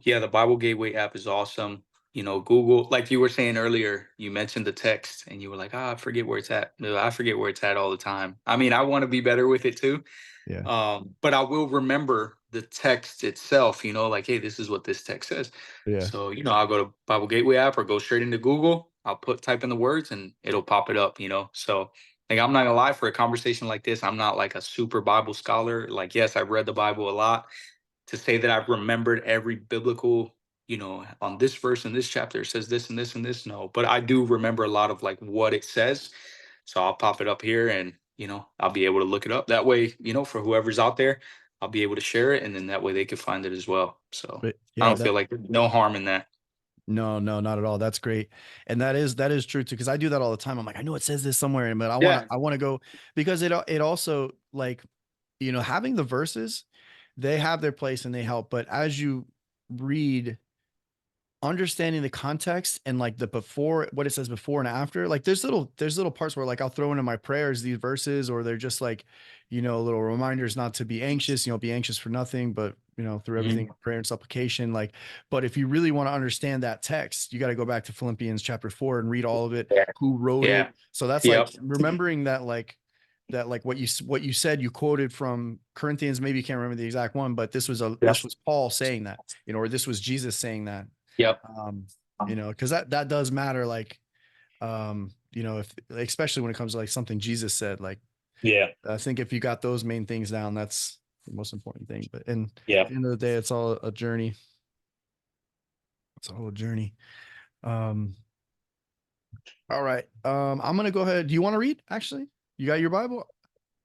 Yeah, the Bible Gateway app is awesome. Google, like you were saying earlier, you mentioned the text and you were like, I forget where it's at. No, I forget where it's at all the time. I mean, I want to be better with it too. Yeah. But I will remember the text itself, like, hey, this is what this text says. Yeah. So, I'll go to Bible Gateway app or go straight into Google. I'll type in the words and it'll pop it up. So like I'm not gonna lie, for a conversation like this, I'm not like a super Bible scholar. Like, yes, I've read the Bible a lot. To say that I've remembered every biblical, on this verse in this chapter it says this and this and this, no. But I do remember a lot of like what it says. So I'll pop it up here and I'll be able to look it up. That way, for whoever's out there, I'll be able to share it and then that way they can find it as well. So But I yeah, don't that feel like there's no harm in that. no, no, not at all. That's great. And that is true too, because I do that all the time. I'm like, I know it says this somewhere, but Yeah. I want to go because it also like, having the verses, they have their place and they help. But as you read, understanding the context and like the before, what it says before and after, like there's little parts where like I'll throw into my prayers these verses, or they're just like, little reminders not to be anxious, be anxious for nothing, but through everything Mhm. prayer and supplication. Like, but if you really want to understand that text, you got to go back to Philippians chapter 4 and read all of it, Yeah. who wrote Yeah. it. So that's like Yep. remembering that like what you said, you quoted from Corinthians, maybe you can't remember the exact one, but Yep. this was Paul saying that, or this was Jesus saying that. Yep. um because that does matter, like if especially when it comes to like something Jesus said, like Yeah. I think if you got those main things down, that's the most important thing. But at Yeah. the end of the day, it's all a journey. It's all a journey. um all right, I'm gonna go ahead. Do you want to read? Actually, you got your Bible?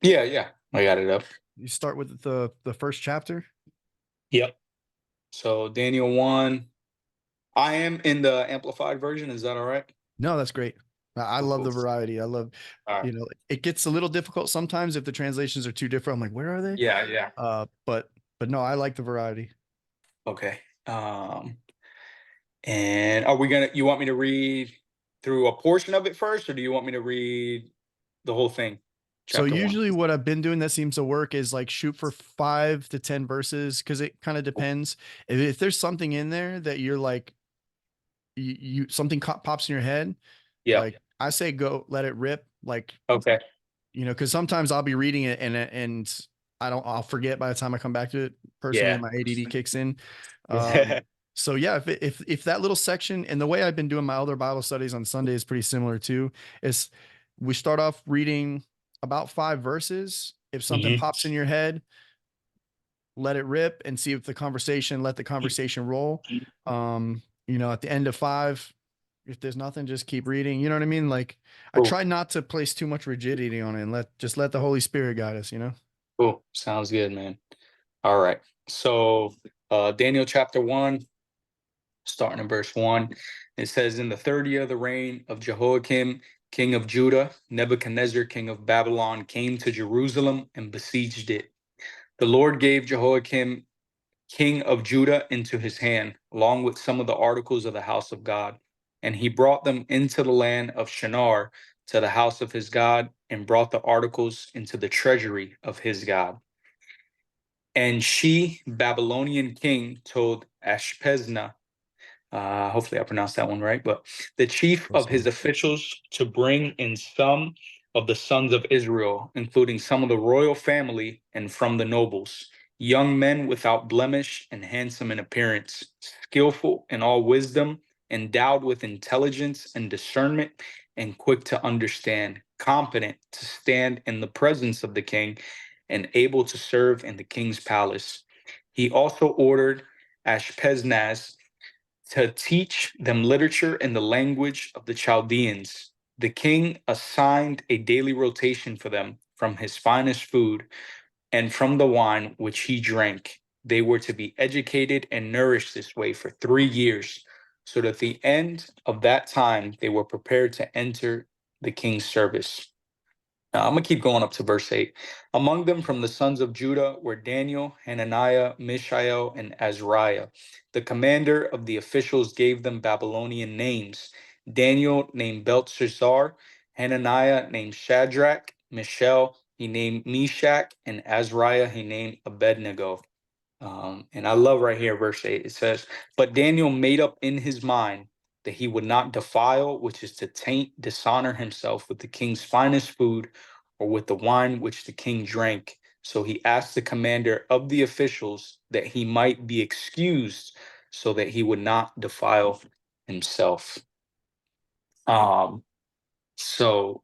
Yeah. Yeah. I got it up. You start with the first chapter. Yep. So Daniel 1. I am in the amplified version. Is that all right? No, that's great. I Cool, love cool. the variety. I love, All right. it gets a little difficult sometimes if the translations are too different. I'm like, where are they? Yeah, yeah. But no, I like the variety. Okay. And are we gonna? You want me to read through a portion of it first, or do you want me to read the whole thing? So chapter 1. usually what I've been doing that seems to work is like shoot for 5 to 10 verses because it kind of depends. If there's something in there that you're like you something pops in your head, Yeah. like I say go let it rip. Like Okay. because sometimes I'll be reading it and I'll forget by the time I come back to it personally Yeah. and my ADD kicks in. Yeah. So yeah, if that little section and the way I've been doing my other Bible studies on Sunday is pretty similar too, is we start off reading about 5 verses. If something Hmm. pops in your head, let it rip and see if let the conversation roll. At the end of 5, if there's nothing, just keep reading. You know what I mean? Like I Cool. try not to place too much rigidity on it and let the Holy Spirit guide us. Cool. Sounds good, man. All right. So, Daniel chapter 1, starting in verse 1, it says, in the 30th year of the reign of Jehoiakim, king of Judah, Nebuchadnezzar, king of Babylon, came to Jerusalem and besieged it. The Lord gave Jehoiakim, king of Judah, into his hand, along with some of the articles of the house of God. And he brought them into the land of Shinar, to the house of his God, and brought the articles into the treasury of his God. And she, Babylonian king, told Ashpenaz, hopefully I pronounced that one right, but the chief of his officials to bring in some of the sons of Israel, including some of the royal family and from the nobles, young men without blemish and handsome in appearance, skillful in all wisdom, endowed with intelligence and discernment, and quick to understand, competent to stand in the presence of the king, and able to serve in the king's palace. He also ordered Ashpenaz to teach them literature and the language of the Chaldeans. The king assigned a daily rotation for them from his finest food and from the wine which he drank. They were to be educated and nourished this way for 3 years, so that at the end of that time they were prepared to enter the king's service. Now, I'm going to keep going up to verse 8. Among them from the sons of Judah were Daniel, Hananiah, Mishael, and Azariah. The commander of the officials gave them Babylonian names. Daniel named Belteshazzar, Hananiah named Shadrach, Mishael he named Meshach, and Azariah he named Abednego. And I love right here, verse 8. It says, but Daniel made up in his mind that he would not defile, which is to taint, dishonor himself with the king's finest food or with the wine which the king drank. So he asked the commander of the officials that he might be excused so that he would not defile himself. Um, so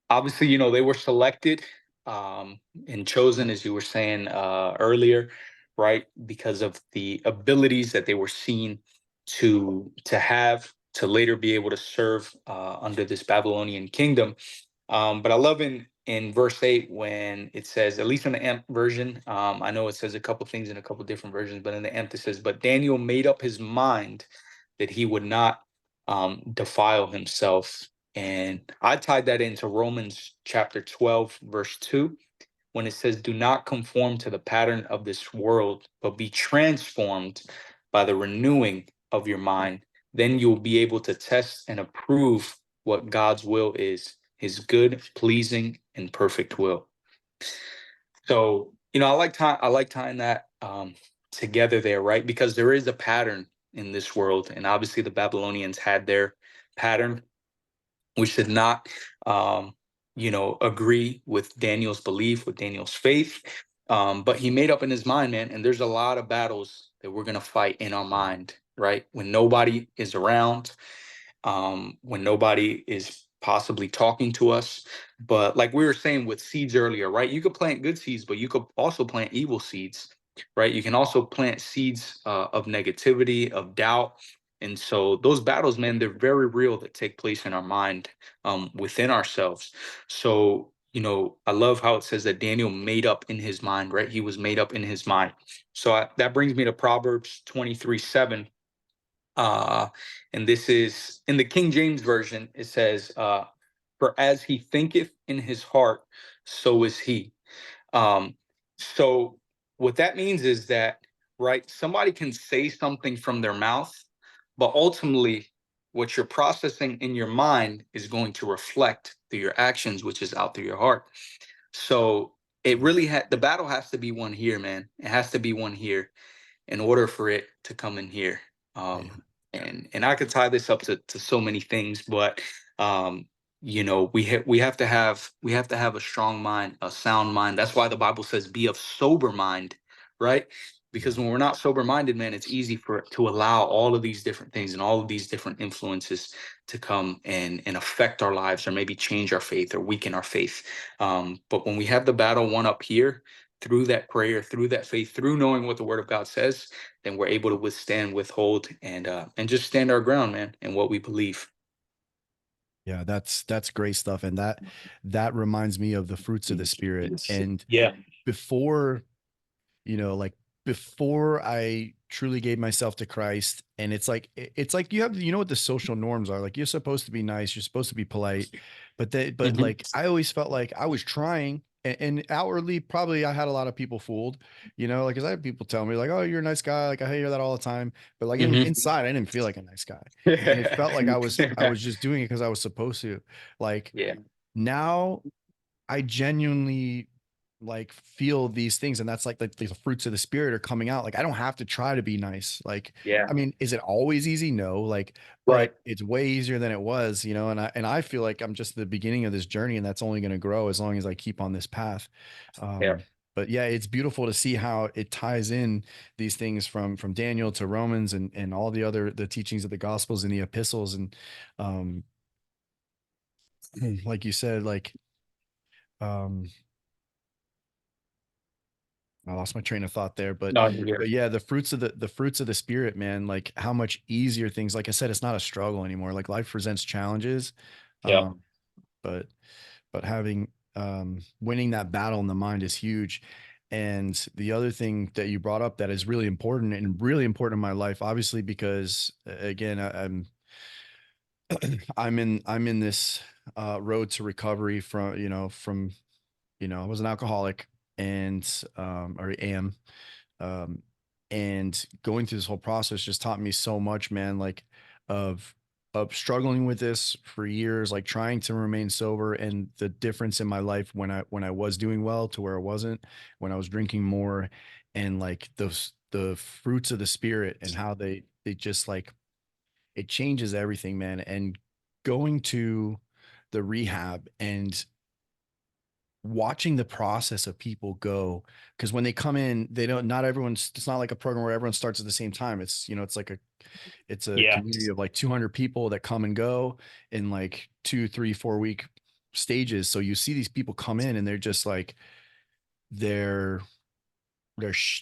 obviously, they were selected and chosen, as you were saying earlier, right, because of the abilities that they were seen to have to later be able to serve under this Babylonian kingdom. But I love in verse 8 when it says, at least in the AMP version, I know it says a couple things in a couple different versions, but in the AMP it says, but Daniel made up his mind that he would not defile himself. And I tied that into Romans chapter 12, verse 2, when it says, do not conform to the pattern of this world, but be transformed by the renewing of your mind. Then you'll be able to test and approve what God's will is, his good, pleasing, and perfect will. So, I like tying that together there, right? Because there is a pattern in this world, and obviously the Babylonians had their pattern. We should not, agree with Daniel's belief, with Daniel's faith. But he made up in his mind, man. And there's a lot of battles that we're gonna fight in our mind, right? When nobody is around, when nobody is possibly talking to us. But like we were saying with seeds earlier, right? You could plant good seeds, but you could also plant evil seeds, right? You can also plant seeds of negativity, of doubt. And so those battles, man, they're very real that take place in our mind, within ourselves. So, I love how it says that Daniel made up in his mind, right? He was made up in his mind. So that brings me to Proverbs 23:7. Uh, and this is in the King James Version, it says, for as he thinketh in his heart, so is he. So what that means is that, right, somebody can say something from their mouth, but ultimately what you're processing in your mind is going to reflect through your actions, which is out through your heart. So it really the battle has to be won here, man. It has to be won here in order for it to come in here. Yeah. And I could tie this up to so many things, but um, we have to have a strong mind, a sound mind. That's why the Bible says, "Be of sober mind," right? Because Yeah. when we're not sober minded, man, it's easy for to allow all of these different things and all of these different influences to come and affect our lives, or maybe change our faith or weaken our faith. But when we have the battle won up here, through that prayer, through that faith, through knowing what the Word of God says, then we're able to withstand, withhold, and just stand our ground, man, in what we believe. Yeah, that's great stuff. And that reminds me of the fruits of the spirit. And Yeah. before, like before I truly gave myself to Christ, and it's like you have, what the social norms are. Like, you're supposed to be nice, you're supposed to be polite, but Hmm. like I always felt like I was trying, and outwardly probably I had a lot of people fooled, like, cuz I had people tell me like, "Oh, you're a nice guy." Like, I hear that all the time, but like Hmm. inside I didn't feel like a nice guy. And it felt like I was just doing it cuz I was supposed to. Like, Yeah. now I genuinely like feel these things, and that's like the fruits of the spirit are coming out. Like, I don't have to try to be nice. Like, Yeah. I mean, is it always easy? No. Like, Right. but it's way easier than it was, and I feel like I'm just at the beginning of this journey, and that's only going to grow as long as I keep on this path. Yeah. But yeah, it's beautiful to see how it ties in these things from Daniel to Romans, and all the teachings of the gospels and the epistles. And um like you said, like, um I lost my train of thought there, but No, you're here. yeah, the fruits of the spirit, man. Like, how much easier things. Like I said, it's not a struggle anymore. Like, life presents challenges, Yeah. um, but having winning that battle in the mind is huge. And the other thing that you brought up that is really important, and really important in my life, obviously, because again, I'm in this road to recovery from I was an alcoholic, and or am. um, and going through this whole process just taught me so much, man. Like, of struggling with this for years, like trying to remain sober, and the difference in my life when I was doing well to where I wasn't, when I was drinking more, and like the fruits of the spirit, and how they just like, it changes everything, man. And going to the rehab and watching the process of people go, because when they come in, they don't not everyone's it's not like a program where everyone starts at the same time. It's like it's a Yeah. community of like 200 people that come and go in like 2, 3, 4 week stages. So you see these people come in, and they're just like, they're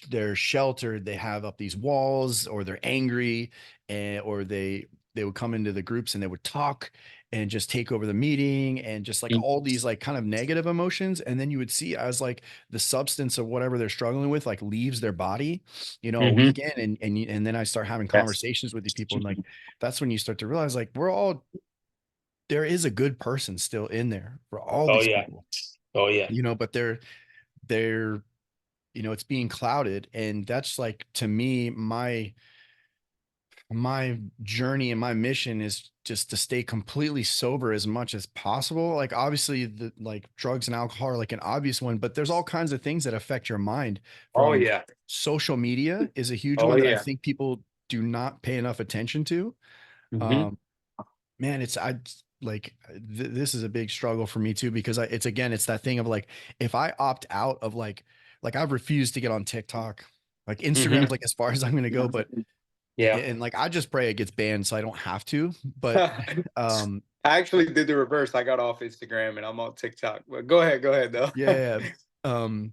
they're sheltered, they have up these walls, or they're angry, or they would come into the groups and they would talk and just take over the meeting, and just like all these like kind of negative emotions. And then you would see as like the substance of whatever they're struggling with like leaves their body, a Hmm. weekend. And then I start having Yes. conversations with these people, and like, that's when you start to realize, like, there is a good person still in there for all Oh these yeah. people, Oh yeah. but they're it's being clouded. And that's like, to me, my journey and my mission is just to stay completely sober as much as possible. Like, obviously, the like drugs and alcohol are like an obvious one, but there's all kinds of things that affect your mind. Oh From yeah. social media is a huge Oh one that I yeah. think people do not pay enough attention to. Hmm. um Man, this is a big struggle for me too, because it's that thing of like, if I opt out of like I've refused to get on TikTok. Like, Instagram's Hmm. like as far as I'm going to go. But Yeah. and like, I just pray it gets banned so I don't have to. But I um actually did the reverse. I got off Instagram and I'm on TikTok. But go ahead. Go ahead though. yeah. um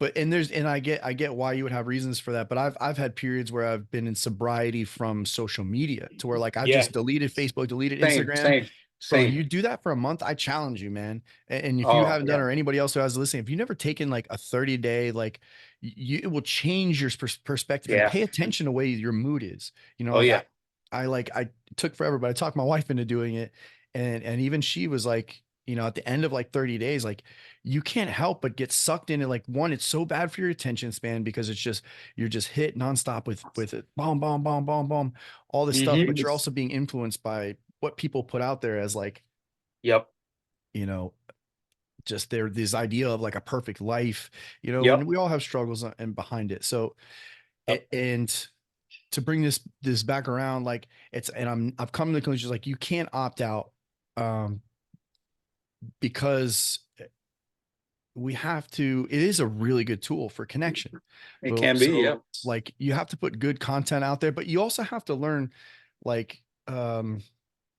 but and I get why you would have reasons for that. But I've had periods where I've been in sobriety from social media, to where like I've Yeah. just deleted Facebook, deleted Same. Instagram. Same. Bro, Same. you do that for a month, I challenge you, man. And if you Oh haven't done, yeah. or anybody else who has listening, if you've never taken like a 30-day, like, it will change your perspective, and Yeah. pay attention to the way your mood is. Oh Like, yeah. I took forever, but I talked my wife into doing it. And even she was like, at the end of like 30 days, like, you can't help but get sucked into, like, one, it's so bad for your attention span, because you're just hit nonstop with it, bomb, bomb, bomb, bomb, bomb, all this stuff. Hmm. But you're also being influenced by what people put out there as like, Yep. you know, just there this idea of like a perfect life, you know, Yep. and we all have struggles and behind it. So Yep. and to bring this back around, like it's and I've come to the conclusion like you can't opt out um because we have to it is a really good tool for connection. It But can be. so Yep. like you have to put good content out there, but you also have to learn like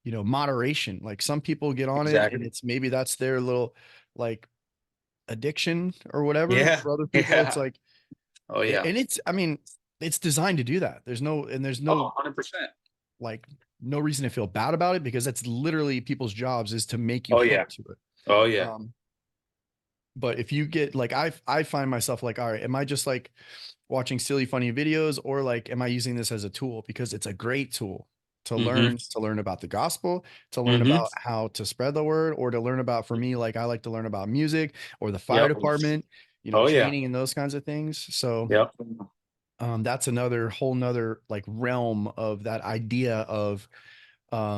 moderation. Like some people get on it and Exactly. it's maybe that's their little like addiction or whatever. Yeah. For other people, it's Yeah. like Oh yeah. and it's I mean, it's designed to do that. There's Oh, no 100%. like no reason to feel bad about it because that's literally people's jobs is to make you Oh yeah. hooked to it. Oh yeah. Um, but if you get like I find myself like, all right, am I just like watching silly funny videos or like am I using this as a tool because it's a great tool Mm-hmm. to learn about the gospel, to learn Mm-hmm. about how to spread the word or to learn about for me like I like to learn about music or the fire Yep. department, Oh yeah. training and those kinds of things. So Yep. that's another whole nother like realm of that idea of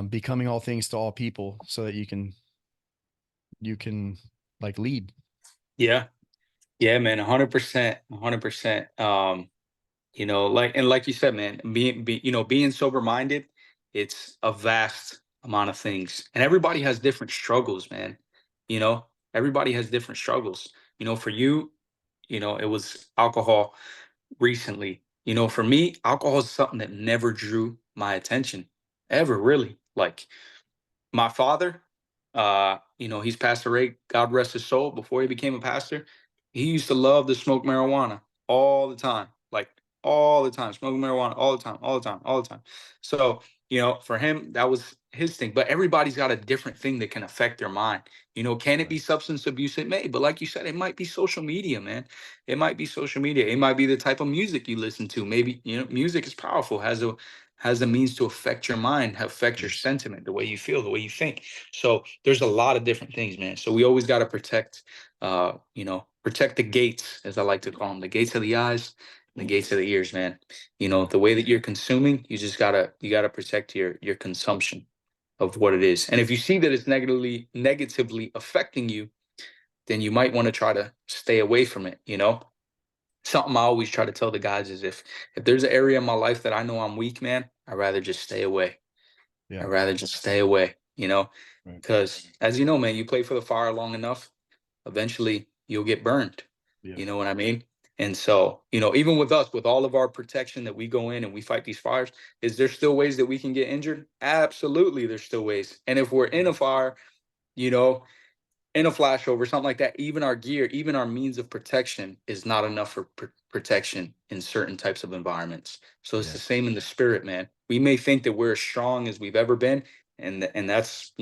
becoming all things to all people so that you can like lead. Yeah. Yeah, man. 100%. 100%. Like you said, man, being sober minded, it's a vast amount of things, and everybody has different struggles, man. You know, everybody has different struggles. For you, it was alcohol recently. For me, alcohol is something that never drew my attention ever, really. Like my father, he's passed away, God rest his soul. Before he became a pastor, he used to love to smoke marijuana all the time, like all the time, smoking marijuana all the time, all the time, all the time. So, for him, that was his thing. But everybody's got a different thing that can affect their mind. Can it Right. be substance abuse? It may, but like you said, it might be social media, man. It might be social media. It might be the type of music you listen to. Maybe, music is powerful, has a means to affect your mind, affect your sentiment, the way you feel, the way you think. So there's a lot of different things, man. So we always got to protect the gates, as I like to call them, the gates of the eyes, and the gates of the ears, man. Yeah. The way that you're consuming, you gotta protect your consumption of what it is. And if you see that it's negatively affecting you, then you might want to try to stay away from it. Something I always try to tell the guys is if there's an area in my life that I know I'm weak, man, I'd rather just stay away. I'd Yeah. rather just stay away. Right. Because as you know, man, you play for the fire long enough, eventually you'll get burned. Yeah. You know what I mean? And so, even with us, with all of our protection that we go in and we fight these fires, is there still ways that we can get injured? Absolutely, there's still ways. And if we're in a fire, you know, in a flashover, something like that, even our gear, even our means of protection is not enough for protection in certain types of environments. So it's Yeah. the same in the spirit, man. We may think that we're as strong as we've ever been, and that's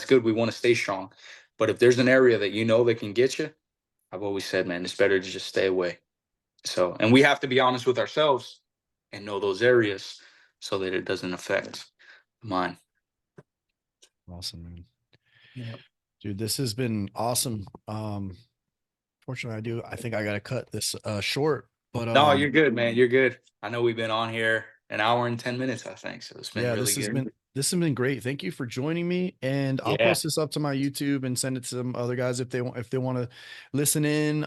good. We want to stay strong, but if there's an area that that can get you, I've always said, man, it's better to just stay away. So, and we have to be honest with ourselves and know those areas so that it doesn't affect mine. Awesome, man. Yeah. Dude, this has been awesome. Fortunately I think I gotta cut this short, but No, you're good, man. You're good. I know we've been on here an hour and 10 minutes, I think. So it's been yeah, really good. this has been great. Thank you for joining me. And I'll Yeah. post this up to my YouTube and send it to some other guys if they want to listen in.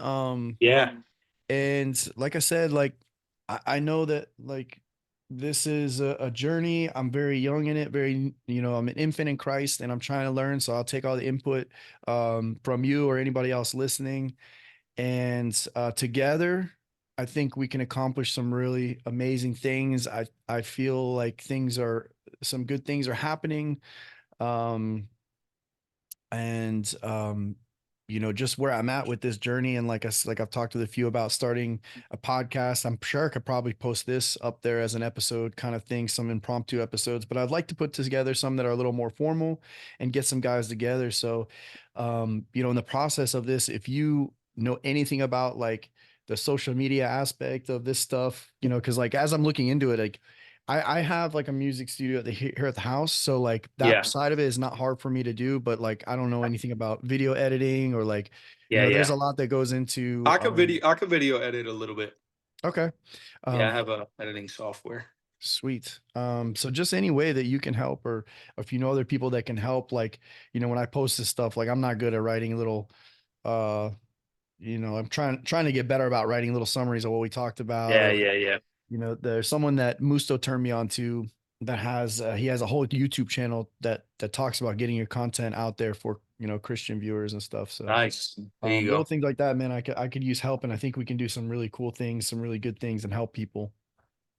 Yeah. And like I said, like I know that like this is a journey. I'm very young in it, I'm an infant in Christ and I'm trying to learn. So I'll take all the input from you or anybody else listening. And together, I think we can accomplish some really amazing things. I feel like some good things are happening. Um, and just where I'm at with this journey and like I've talked with a few about starting a podcast. I'm sure I could probably post this up there as an episode kind of thing, some impromptu episodes, but I'd like to put together some that are a little more formal and get some guys together. So in the process of this, if you know anything about like the social media aspect of this stuff, because like as I'm looking into it, like I have like a music studio here at the house. So like that Yeah. side of it is not hard for me to do, but like I don't know anything about video editing or like, Yeah. there's a Yeah. lot that goes into I could video edit a little bit. okay. Yeah, I Um have a editing software. Sweet. So just any way that you can help or if you know other people that can help, like, when I post this stuff, like I'm not good at writing little I'm trying to get better about writing little summaries of what we talked about, Yeah, or yeah, yeah. there's someone that Musto turned me on to that he has a whole YouTube channel that talks about getting your content out there for, Christian viewers and stuff. So Nice. There you little go. things like that, man, I could use help, and I think we can do some really cool things, some really good things, and help people.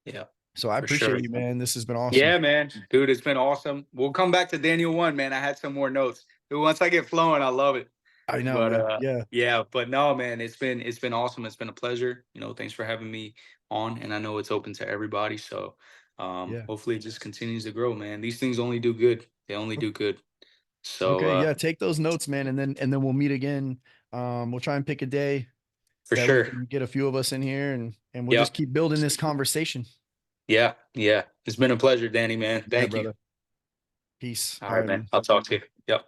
Yeah, So I for sure. appreciate you, man. This has been awesome. Yeah, man. Dude, it's been awesome. We'll come back to Daniel 1, man. I had some more notes. Dude, once I get flowing, I love it. I know, But man. Yeah, yeah, but no, man, it's been awesome. It's been a pleasure. Thanks for having me on. And I know it's open to everybody. So yeah. hopefully it just continues to grow, man. These things only do good. They only do good. So Okay, yeah. Take those notes, man, and then we'll meet again. We'll try and pick a day for that we sure. can get a few of us in here, and we'll just Yep. keep building this conversation. Yeah, yeah. It's been a pleasure, Danny, man. Yeah, Thank you. brother. Peace. All All right, right, man. man. I'll talk to you. Yep.